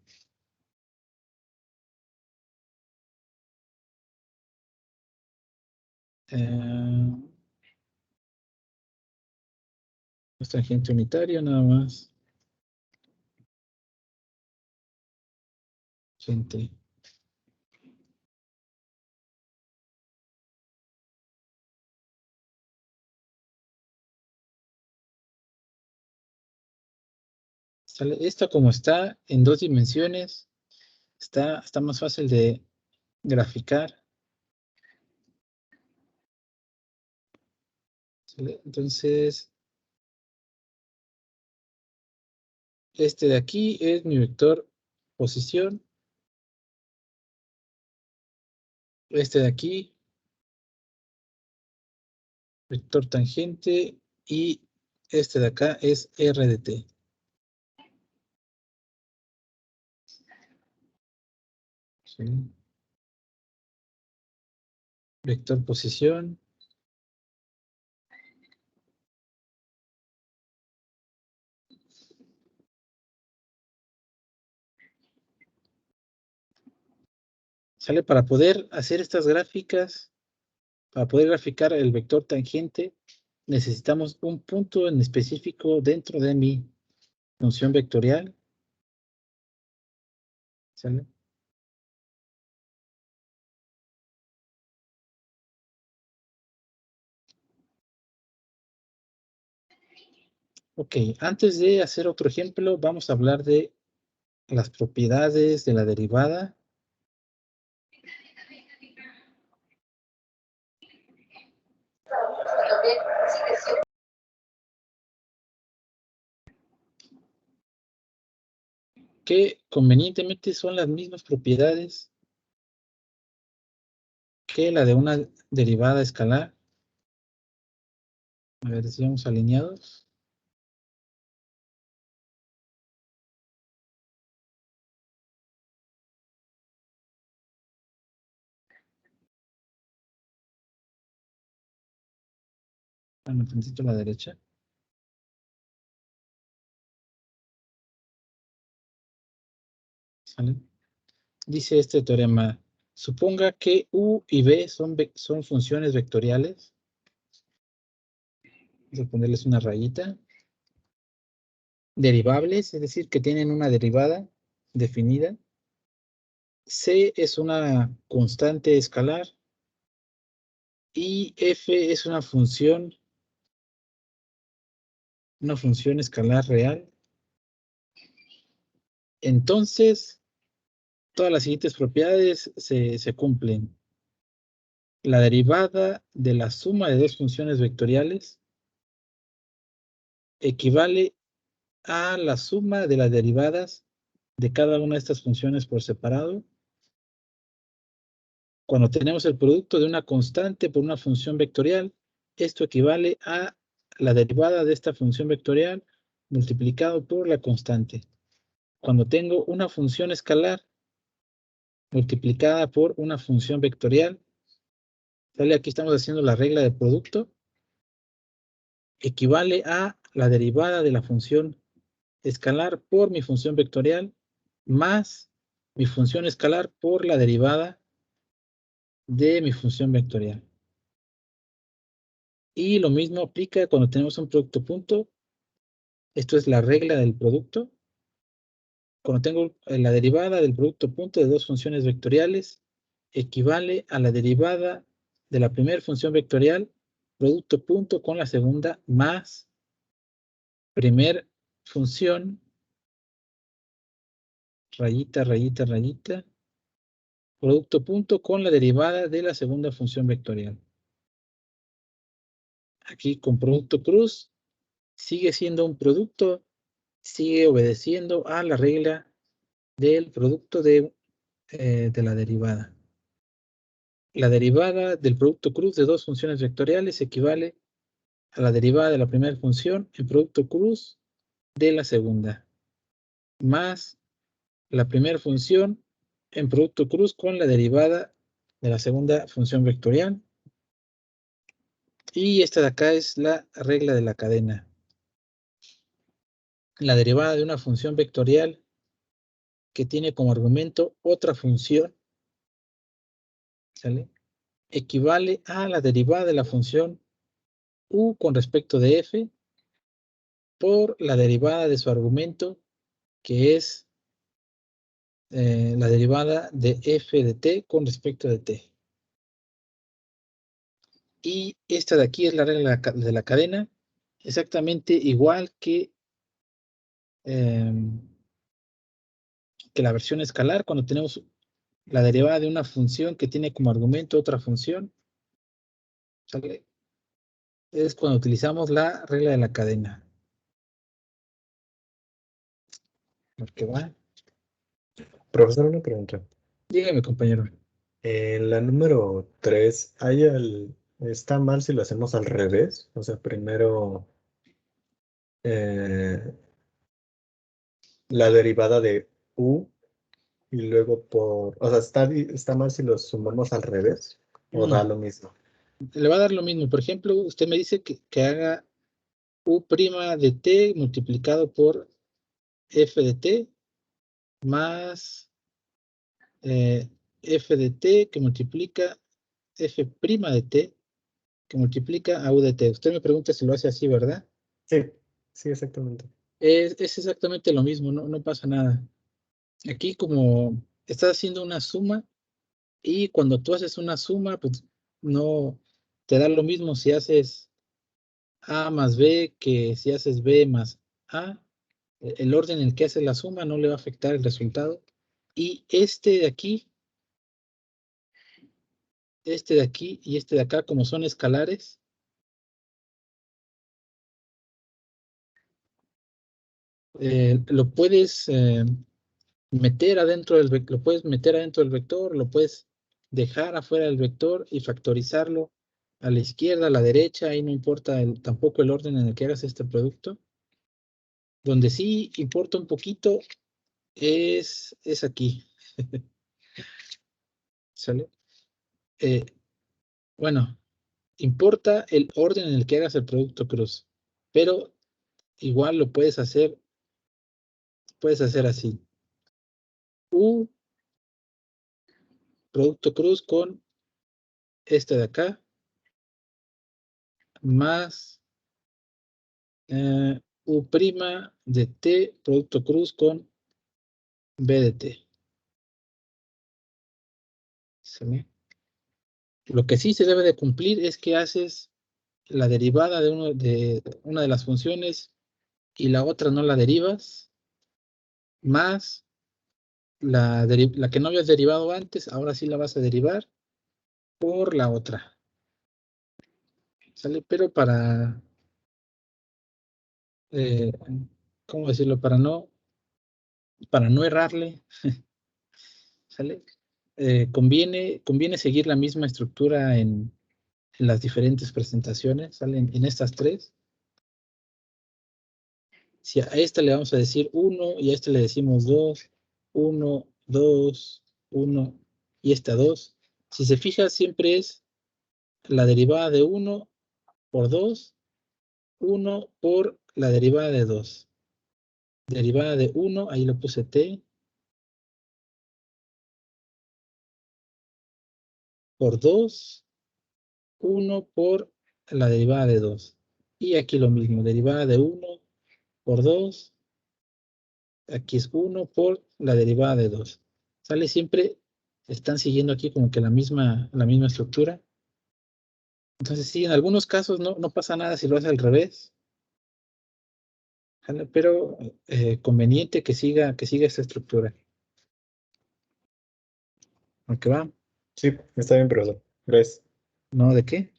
Es tangente unitario nada más. Gente. ¿Sale? Esto como está en 2 dimensiones, está más fácil de graficar. ¿Sale? Entonces, este de aquí es mi vector posición. Este de aquí, vector tangente. Y este de acá es R de t. ¿Sí? Vector posición. ¿Sale? Para poder hacer estas gráficas, para poder graficar el vector tangente, necesitamos un punto en específico dentro de mi función vectorial. ¿Sale? Ok, antes de hacer otro ejemplo, vamos a hablar de las propiedades de la derivada. Que convenientemente son las mismas propiedades que la de una derivada escalar. A ver si vamos alineados. Un tantito a la derecha. ¿Sale? Dice este teorema, suponga que U y B son funciones vectoriales. Vamos a ponerles una rayita. Derivables, es decir, que tienen una derivada definida. C es una constante escalar. Y F es una función escalar real. Entonces, todas las siguientes propiedades se cumplen. La derivada de la suma de dos funciones vectoriales equivale a la suma de las derivadas de cada una de estas funciones por separado. Cuando tenemos el producto de una constante por una función vectorial, esto equivale a la derivada de esta función vectorial multiplicado por la constante. Cuando tengo una función escalar multiplicada por una función vectorial, ¿sale? Aquí estamos haciendo la regla de producto, equivale a la derivada de la función escalar por mi función vectorial más mi función escalar por la derivada de mi función vectorial. Y lo mismo aplica cuando tenemos un producto punto. Esto es la regla del producto. Cuando tengo la derivada del producto punto de dos funciones vectoriales, equivale a la derivada de la primera función vectorial, producto punto con la segunda, más primer función, rayita, rayita, rayita, producto punto con la derivada de la segunda función vectorial. Aquí con producto cruz, sigue siendo un producto, sigue obedeciendo a la regla del producto de la derivada. la derivada del producto cruz de dos funciones vectoriales equivale a la derivada de la primera función en producto cruz de la segunda, más la primera función en producto cruz con la derivada de la segunda función vectorial. Y esta de acá es la regla de la cadena. La derivada de una función vectorial que tiene como argumento otra función, ¿sale? Equivale a la derivada de la función u con respecto de f por la derivada de su argumento, que es la derivada de f de t con respecto de t. Y esta de aquí es la regla de la cadena, exactamente igual que la versión escalar, cuando tenemos la derivada de una función que tiene como argumento otra función, ¿sale? Es cuando utilizamos la regla de la cadena. ¿Qué va? Profesor, una pregunta. Dígame, compañero. En la número 3, ¿está mal si lo hacemos al revés? O sea, primero eh, la derivada de u y luego o sea, ¿está mal si lo sumamos al revés? ¿O da No, lo mismo? le va a dar lo mismo. Por ejemplo, usted me dice que haga u' de t multiplicado por f de t más f de t que multiplica f' de t que multiplica a u de t. Usted me pregunta si lo hace así, ¿verdad? Sí, sí, exactamente. Es exactamente lo mismo, no pasa nada. Aquí como estás haciendo una suma y cuando tú haces una suma, pues no te da lo mismo si haces a más b que si haces b más a. El orden en el que haces la suma no le va a afectar el resultado. Y este de aquí y este de acá, como son escalares, lo puedes meter adentro del vector, lo puedes meter adentro del vector, lo puedes dejar afuera del vector y factorizarlo a la izquierda, a la derecha, ahí no importa tampoco el orden en el que hagas este producto. Donde sí importa un poquito es aquí. ¿Sale? Bueno, importa el orden en el que hagas el producto cruz, pero igual lo puedes hacer así. U producto cruz con este de acá, más U' de T producto cruz con B de T. ¿Sí? Lo que sí se debe de cumplir es que haces la derivada de una de las funciones y la otra no la derivas, más la que no habías derivado antes, ahora sí la vas a derivar por la otra. ¿Sale? Pero eh, ¿cómo decirlo? Para no errarle, ¿sale? Conviene seguir la misma estructura en las diferentes presentaciones, ¿sale? En estas tres. Si a esta le vamos a decir 1 y a esta le decimos 2, 1, 2, 1 y esta 2. Si se fija, siempre es la derivada de 1 por 2, 1 por la derivada de 2. Derivada de 1, ahí le puse t, por 2, 1 por la derivada de 2. Y aquí lo mismo, derivada de 1 por 2, aquí es 1 por la derivada de 2. Sale siempre, están siguiendo aquí como que la misma estructura. Entonces sí, en algunos casos no pasa nada si lo hace al revés. ¿Sale? Pero conveniente que siga esta estructura. ¿Ok va? Sí, está bien, profesor. Gracias. ¿No de qué?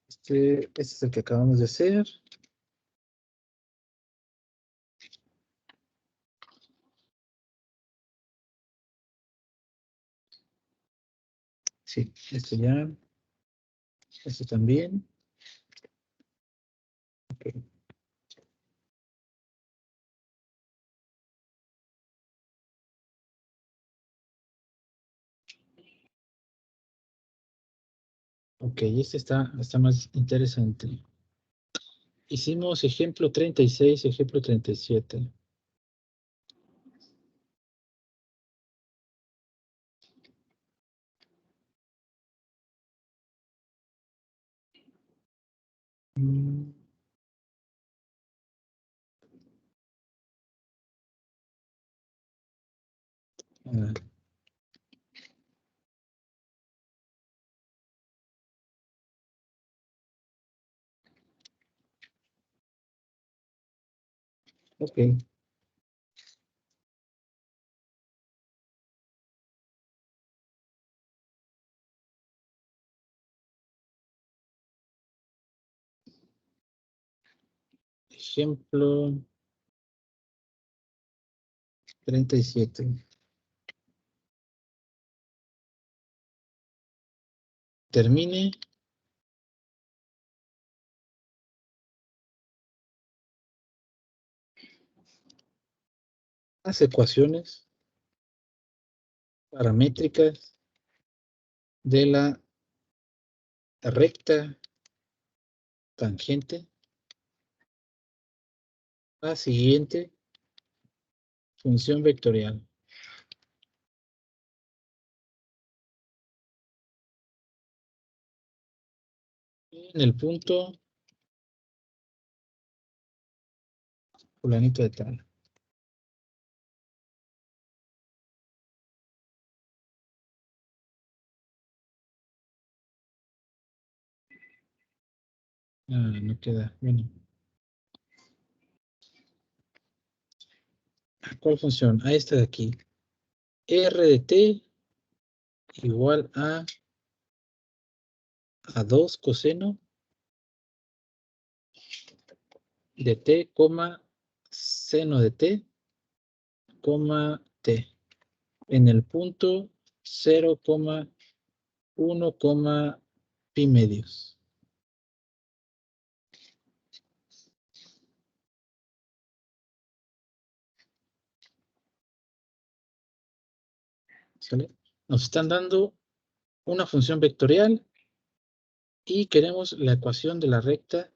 Este es el que acabamos de hacer. Sí, este ya. Este también. Ok. Ok, este está más interesante. Hicimos ejemplo 36, ejemplo 37. Mm, ah, ok. Ejemplo 37. Termine las ecuaciones paramétricas de la recta tangente a siguiente función vectorial. En el punto fulanito de tal. Ah, no queda. Bueno. ¿Cuál función? A esta de aquí. R de t igual a 2 coseno de t, seno de t, t. En el punto 0,1, pi medios. ¿Sale? Nos están dando una función vectorial y queremos la ecuación de la recta.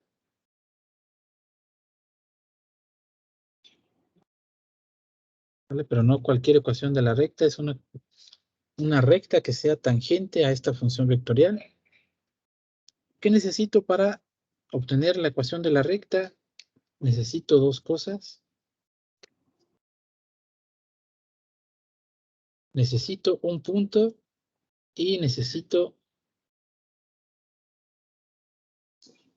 ¿Vale? Pero no cualquier ecuación de la recta, es una recta que sea tangente a esta función vectorial. ¿Qué necesito para obtener la ecuación de la recta? Necesito dos cosas. Necesito un punto y necesito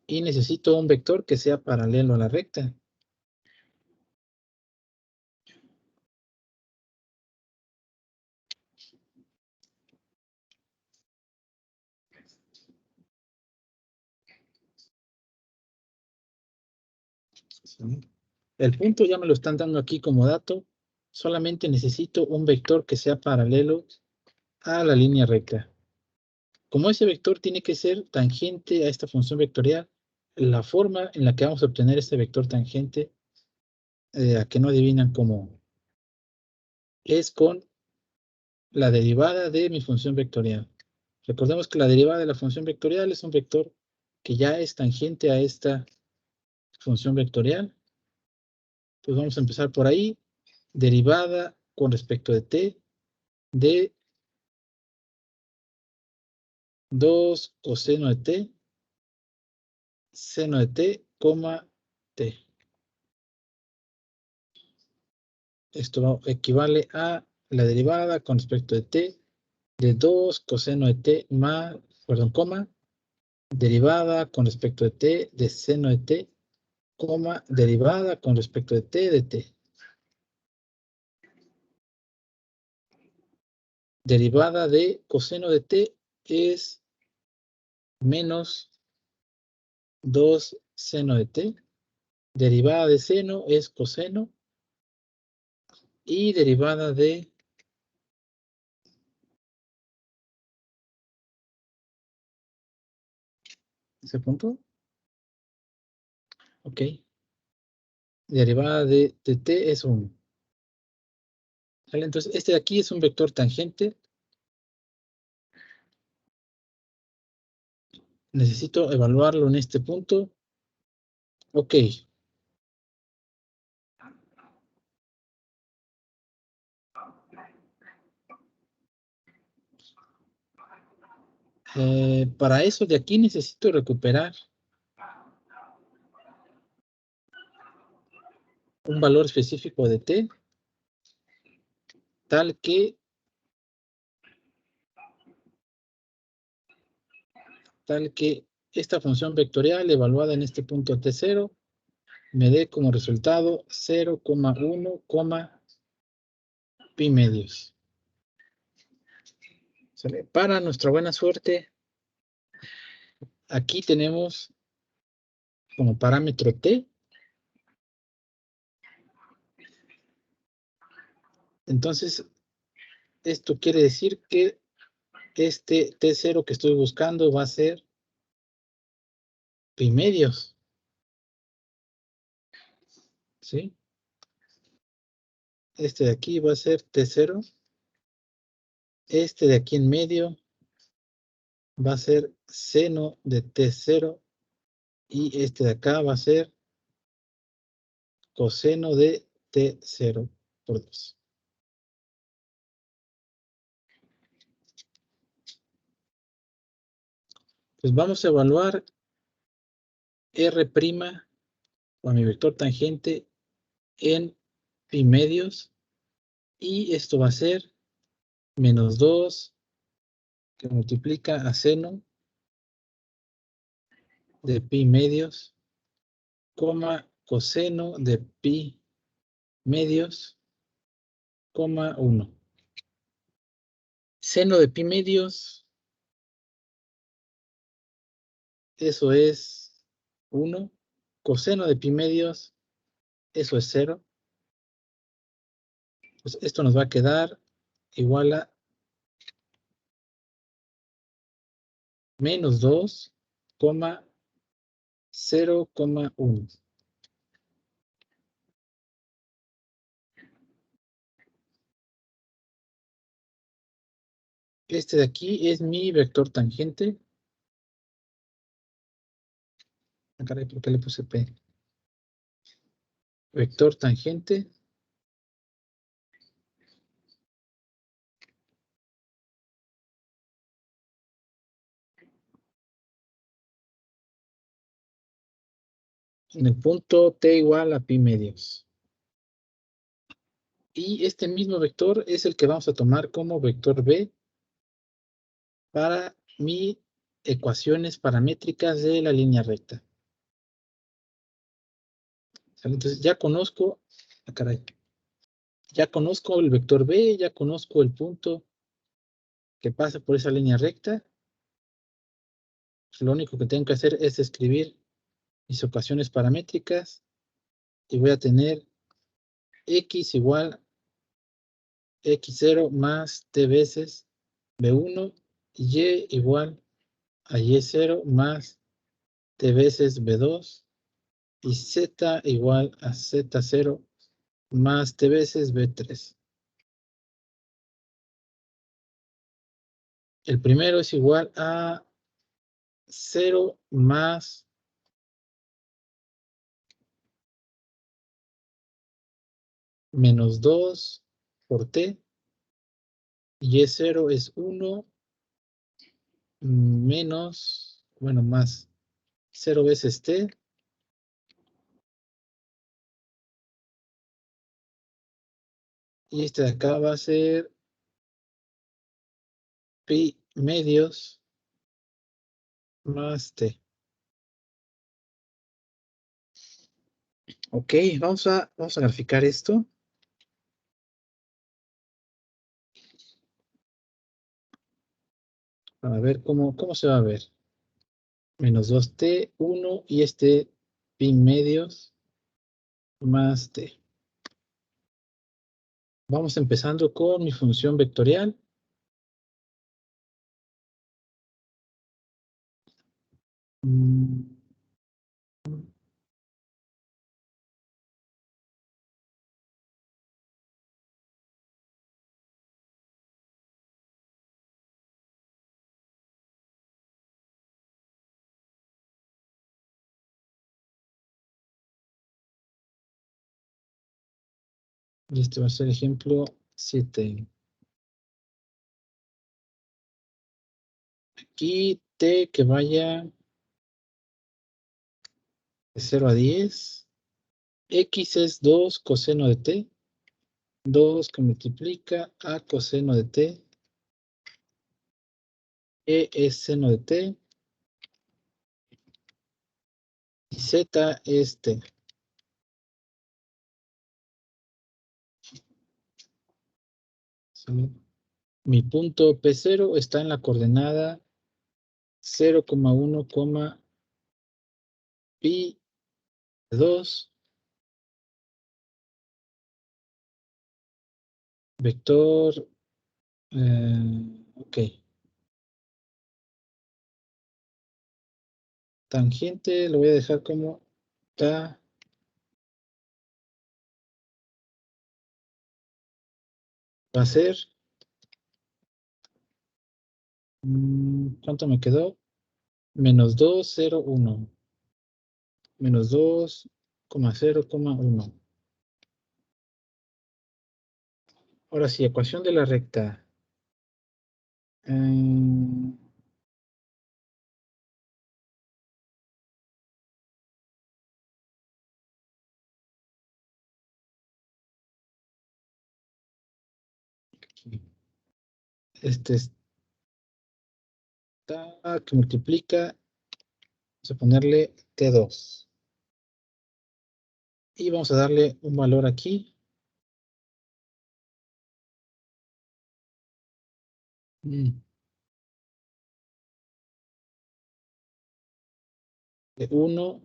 un vector que sea paralelo a la recta. ¿Sí? El punto ya me lo están dando aquí como dato. Solamente necesito un vector que sea paralelo a la línea recta. Como ese vector tiene que ser tangente a esta función vectorial, la forma en la que vamos a obtener este vector tangente, a que no adivinan cómo, es con la derivada de mi función vectorial. Recordemos que la derivada de la función vectorial es un vector que ya es tangente a esta función vectorial. Entonces vamos a empezar por ahí. Derivada con respecto de t de 2 coseno de t, seno de t, t. Esto equivale a la derivada con respecto de t de 2 coseno de t más, derivada con respecto de t de seno de t, derivada con respecto de t de t. Derivada de coseno de t es menos 2 seno de t. Derivada de seno es coseno. Y derivada de ese punto. Ok. Derivada de t es 1. ¿Vale? Entonces, este de aquí es un vector tangente. Necesito evaluarlo en este punto. Ok. Para eso de aquí necesito recuperar un valor específico de t, tal que esta función vectorial evaluada en este punto t0 me dé como resultado 0,1, pi medios. ¿Sale? Para nuestra buena suerte, aquí tenemos como parámetro t. Entonces, esto quiere decir que este t0 que estoy buscando va a ser pi medios. ¿Sí? Este de aquí va a ser t0. Este de aquí en medio va a ser seno de t0. Y este de acá va a ser coseno de t0 por 2. Pues vamos a evaluar R' o a mi vector tangente en pi medios. Y esto va a ser menos 2 que multiplica a seno de pi medios, coma coseno de pi medios, coma 1. Seno de pi medios, eso es 1. Coseno de pi medios, eso es 0. Pues esto nos va a quedar igual a menos 2, 0,1. Este de aquí es mi vector tangente. Ah, caray, ¿por qué le puse P? Vector tangente. En el punto t igual a pi medios. Y este mismo vector es el que vamos a tomar como vector B para mis ecuaciones paramétricas de la línea recta. ¿Sale? Entonces ya conozco, caray, ya conozco el vector B, ya conozco el punto que pasa por esa línea recta. Pues lo único que tengo que hacer es escribir mis ecuaciones paramétricas y voy a tener x igual x0 más t veces b1 y igual a y0 más t veces b2 y z igual a z0 más t veces b3. El primero es igual a 0 más menos 2 por t. Y y0 es 1 menos, bueno, más 0 veces t. Y este de acá va a ser pi medios más t. Ok, vamos a graficar esto. A ver cómo se va a ver. Menos 2t, 1 y este pi medios más t. Vamos empezando con mi función vectorial. Mm, y este va a ser ejemplo 7. Aquí t que vaya de 0 a 10. X es 2 coseno de t. 2 que multiplica a coseno de t. E es seno de t. Y z es t. ¿Sale? Mi punto P0 está en la coordenada 0,1, pi 2, vector, ok, tangente lo voy a dejar como ta, va a ser, ¿cuánto me quedó? Menos 2,01, menos 2,0,1. Ahora sí, ecuación de la recta. Este está que multiplica, vamos a ponerle T2. Y vamos a darle un valor aquí. De 1,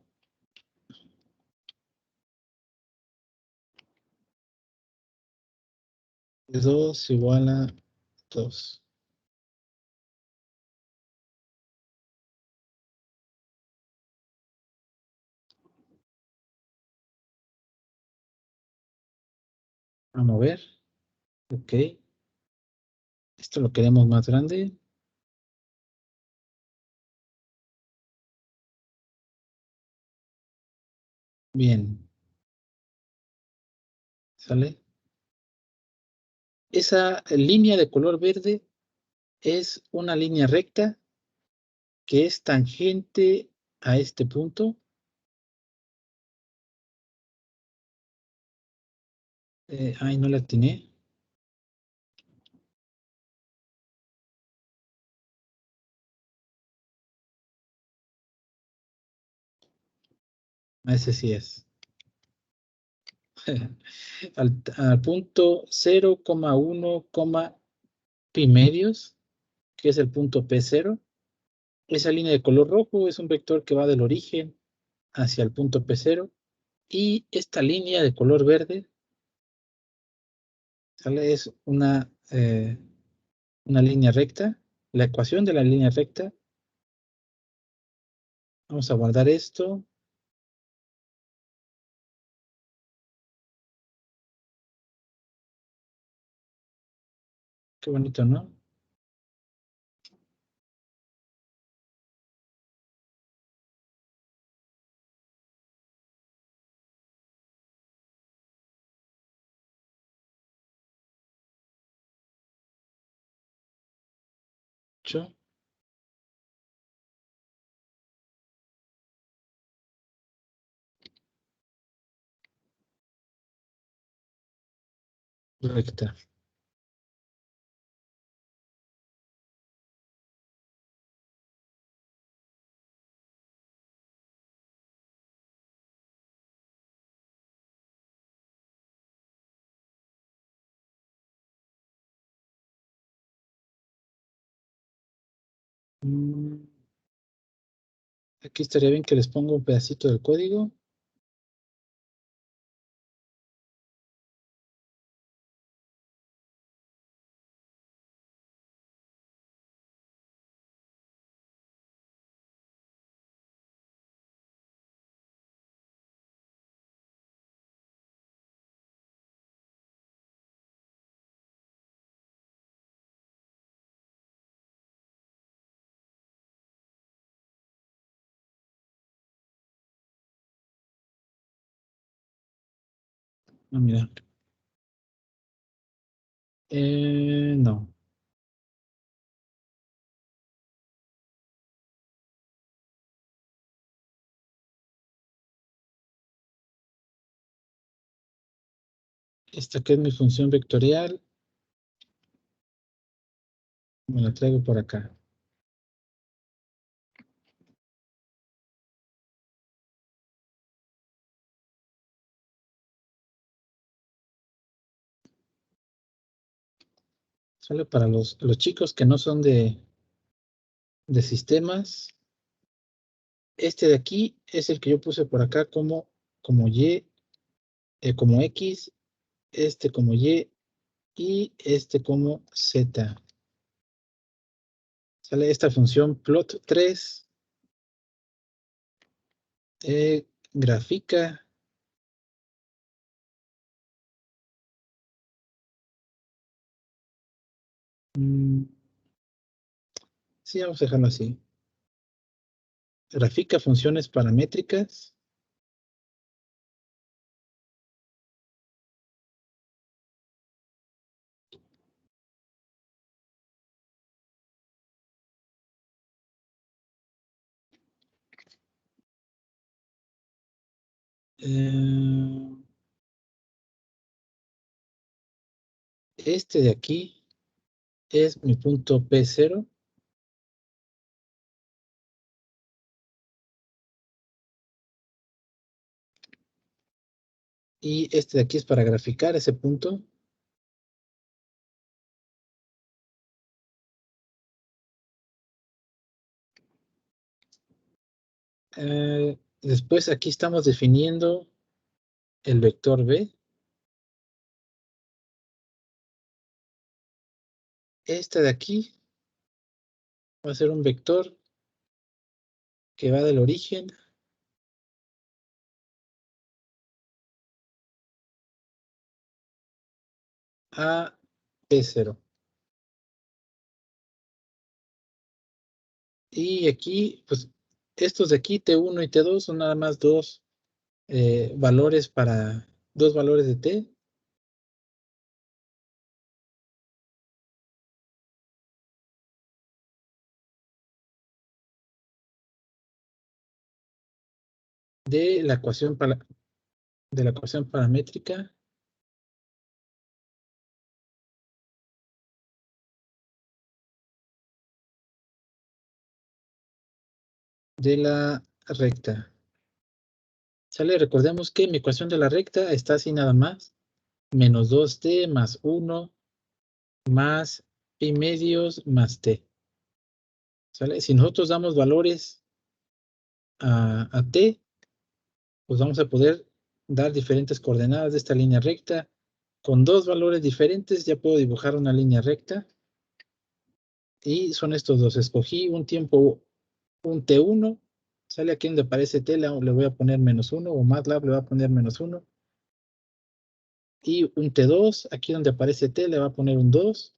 de 2 igual a 2. A mover. Ok. Esto lo queremos más grande. Bien. ¿Sale? Esa línea de color verde es una línea recta que es tangente a este punto. Ay, no la atiné. Ese sí es. Al punto 0,1, pi medios, que es el punto P0. Esa línea de color rojo es un vector que va del origen hacia el punto P0. Y esta línea de color verde, ¿sale? Es una línea recta. La ecuación de la línea recta. Vamos a guardar esto. Qué bonito, ¿no? Ocho. Recta. Mm, Aquí estaría bien que les ponga un pedacito del código. Ah, mira. No. Esta que es mi función vectorial, me la traigo por acá. Sale para los chicos que no son de sistemas. Este de aquí es el que yo puse por acá como Y, como X, este como Y y este como Z. Sale esta función plot3, grafica. Sí, vamos a dejarlo así. Grafica funciones paramétricas. Este de aquí es mi punto P0. Y este de aquí es para graficar ese punto. Después aquí estamos definiendo el vector B. Este de aquí va a ser un vector que va del origen a P0. Y aquí, pues, estos de aquí, T1 y T2, son nada más dos valores de T. De la ecuación paramétrica de la recta. ¿Sale? Recordemos que mi ecuación de la recta está así nada más. Menos 2t más 1 más pi medios más t. ¿Sale? Si nosotros damos valores a t, pues vamos a poder dar diferentes coordenadas de esta línea recta. Con dos valores diferentes ya puedo dibujar una línea recta. Y son estos dos. Escogí un tiempo, un t1. Sale aquí donde aparece t, le voy a poner -1, o MATLAB le va a poner -1. Y un t2, aquí donde aparece t, le va a poner un 2.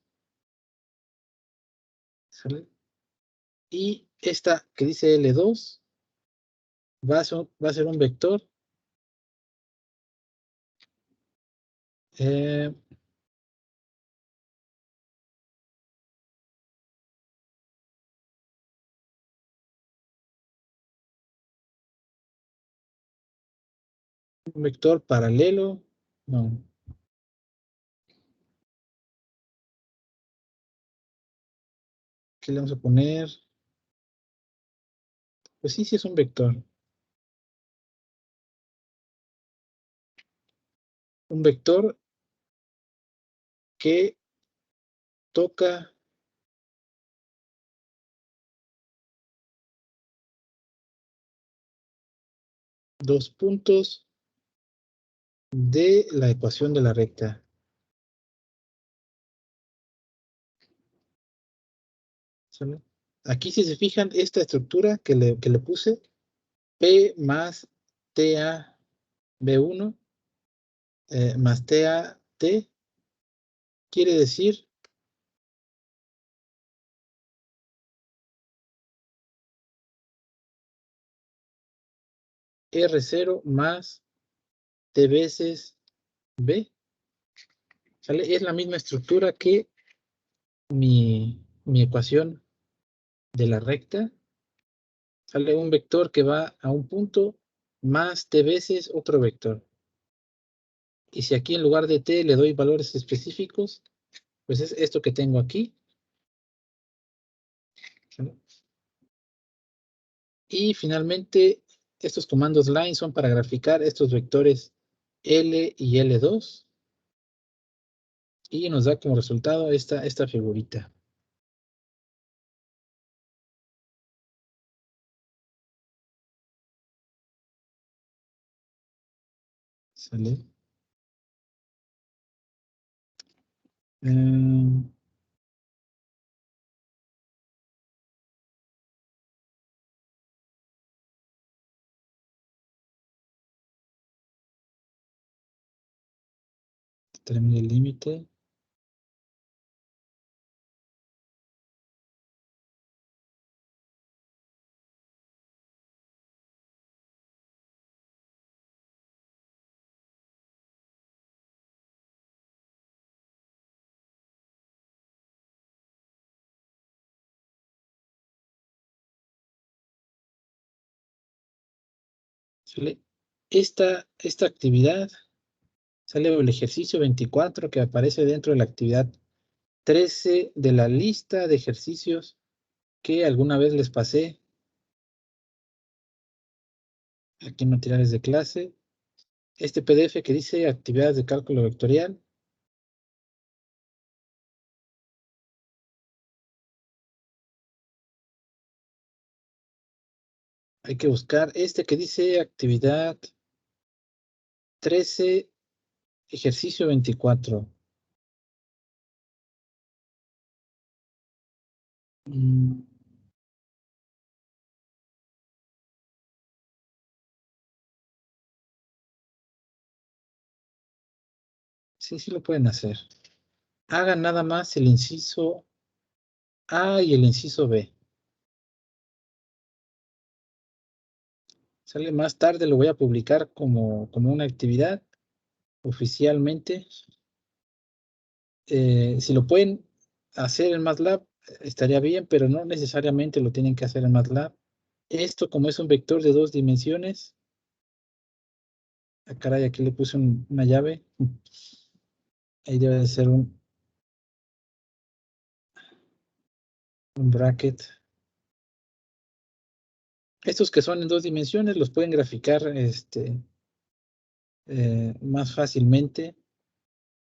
¿Sale? Y esta que dice L2 va a ser un vector eh, paralelo. No. ¿Qué le vamos a poner? Pues sí, sí es un vector. Un vector que toca dos puntos de la ecuación de la recta. ¿Sale? Aquí, si se fijan, esta estructura que le puse, P más TA B1 más TA T, quiere decir R0 más T veces B. ¿Sale? Es la misma estructura que mi ecuación de la recta. Sale un vector que va a un punto más t veces otro vector. Y si aquí en lugar de t le doy valores específicos, pues es esto que tengo aquí. ¿Sale? Y finalmente, estos comandos line son para graficar estos vectores L y L2. Y nos da como resultado esta figurita. ¿Sale? Termina el límite. ¿Sale? Esta actividad sale el ejercicio 24 que aparece dentro de la actividad 13 de la lista de ejercicios que alguna vez les pasé aquí en materiales de clase. Este PDF que dice actividades de cálculo vectorial. Hay que buscar este que dice actividad 13, ejercicio 24. Sí, sí lo pueden hacer. Hagan nada más el inciso A y el inciso B. Sale más tarde, lo voy a publicar como una actividad oficialmente. Si lo pueden hacer en MATLAB, estaría bien, pero no necesariamente lo tienen que hacer en MATLAB. Esto, como es un vector de 2 dimensiones, caray, aquí le puse una llave. Ahí debe de ser un bracket. Estos que son en 2 dimensiones los pueden graficar más fácilmente.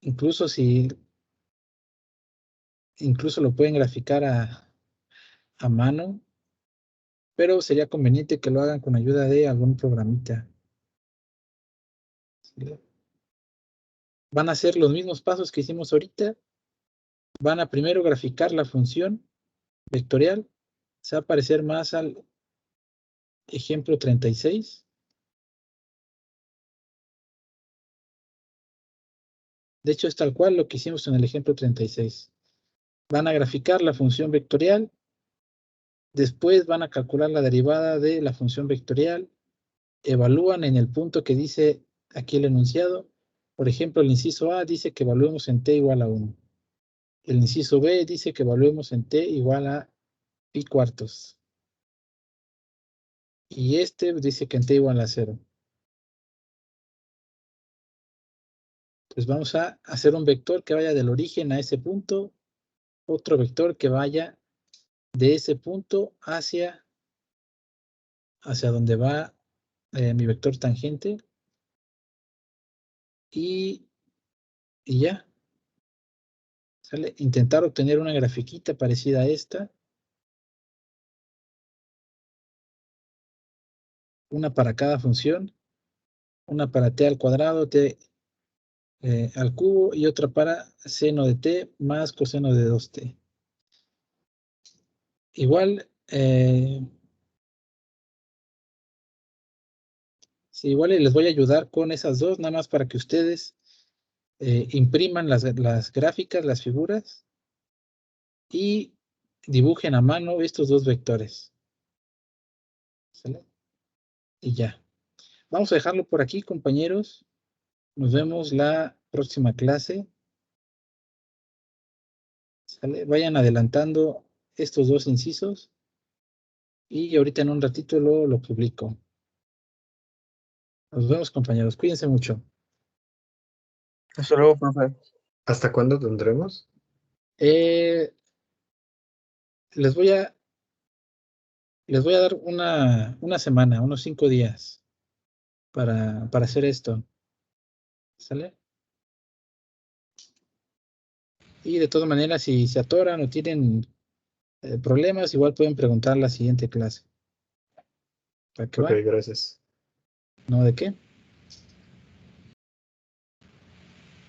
Incluso lo pueden graficar a mano, pero sería conveniente que lo hagan con ayuda de algún programita. ¿Sí? Van a hacer los mismos pasos que hicimos ahorita. Van a primero graficar la función vectorial. Se va a parecer más al ejemplo 36. De hecho, es tal cual lo que hicimos en el ejemplo 36. Van a graficar la función vectorial. Después van a calcular la derivada de la función vectorial. Evalúan en el punto que dice aquí el enunciado. Por ejemplo, el inciso A dice que evaluemos en t igual a 1. El inciso B dice que evaluemos en t igual a pi cuartos. Y este dice que en t igual a 0. Pues vamos a hacer un vector que vaya del origen a ese punto. Otro vector que vaya de ese punto hacia donde va mi vector tangente. Y ya. ¿Sale? Intentar obtener una grafiquita parecida a esta. Una para cada función. Una para t al cuadrado, t al cubo y otra para seno de t más coseno de 2t. Igual, sí, igual les voy a ayudar con esas dos, nada más para que ustedes impriman las gráficas, las figuras y dibujen a mano estos dos vectores. ¿Sale? Y ya. Vamos a dejarlo por aquí, compañeros. Nos vemos la próxima clase. ¿Sale? Vayan adelantando estos dos incisos. Y ahorita en un ratito lo publico. Nos vemos, compañeros. Cuídense mucho. Hasta luego, profe. ¿Hasta cuándo tendremos? Les voy a dar una semana, unos 5 días para hacer esto. ¿Sale? Y de todas maneras, si se atoran o tienen problemas, igual pueden preguntar la siguiente clase. ¿Para qué Ok, va? gracias. ¿No de qué?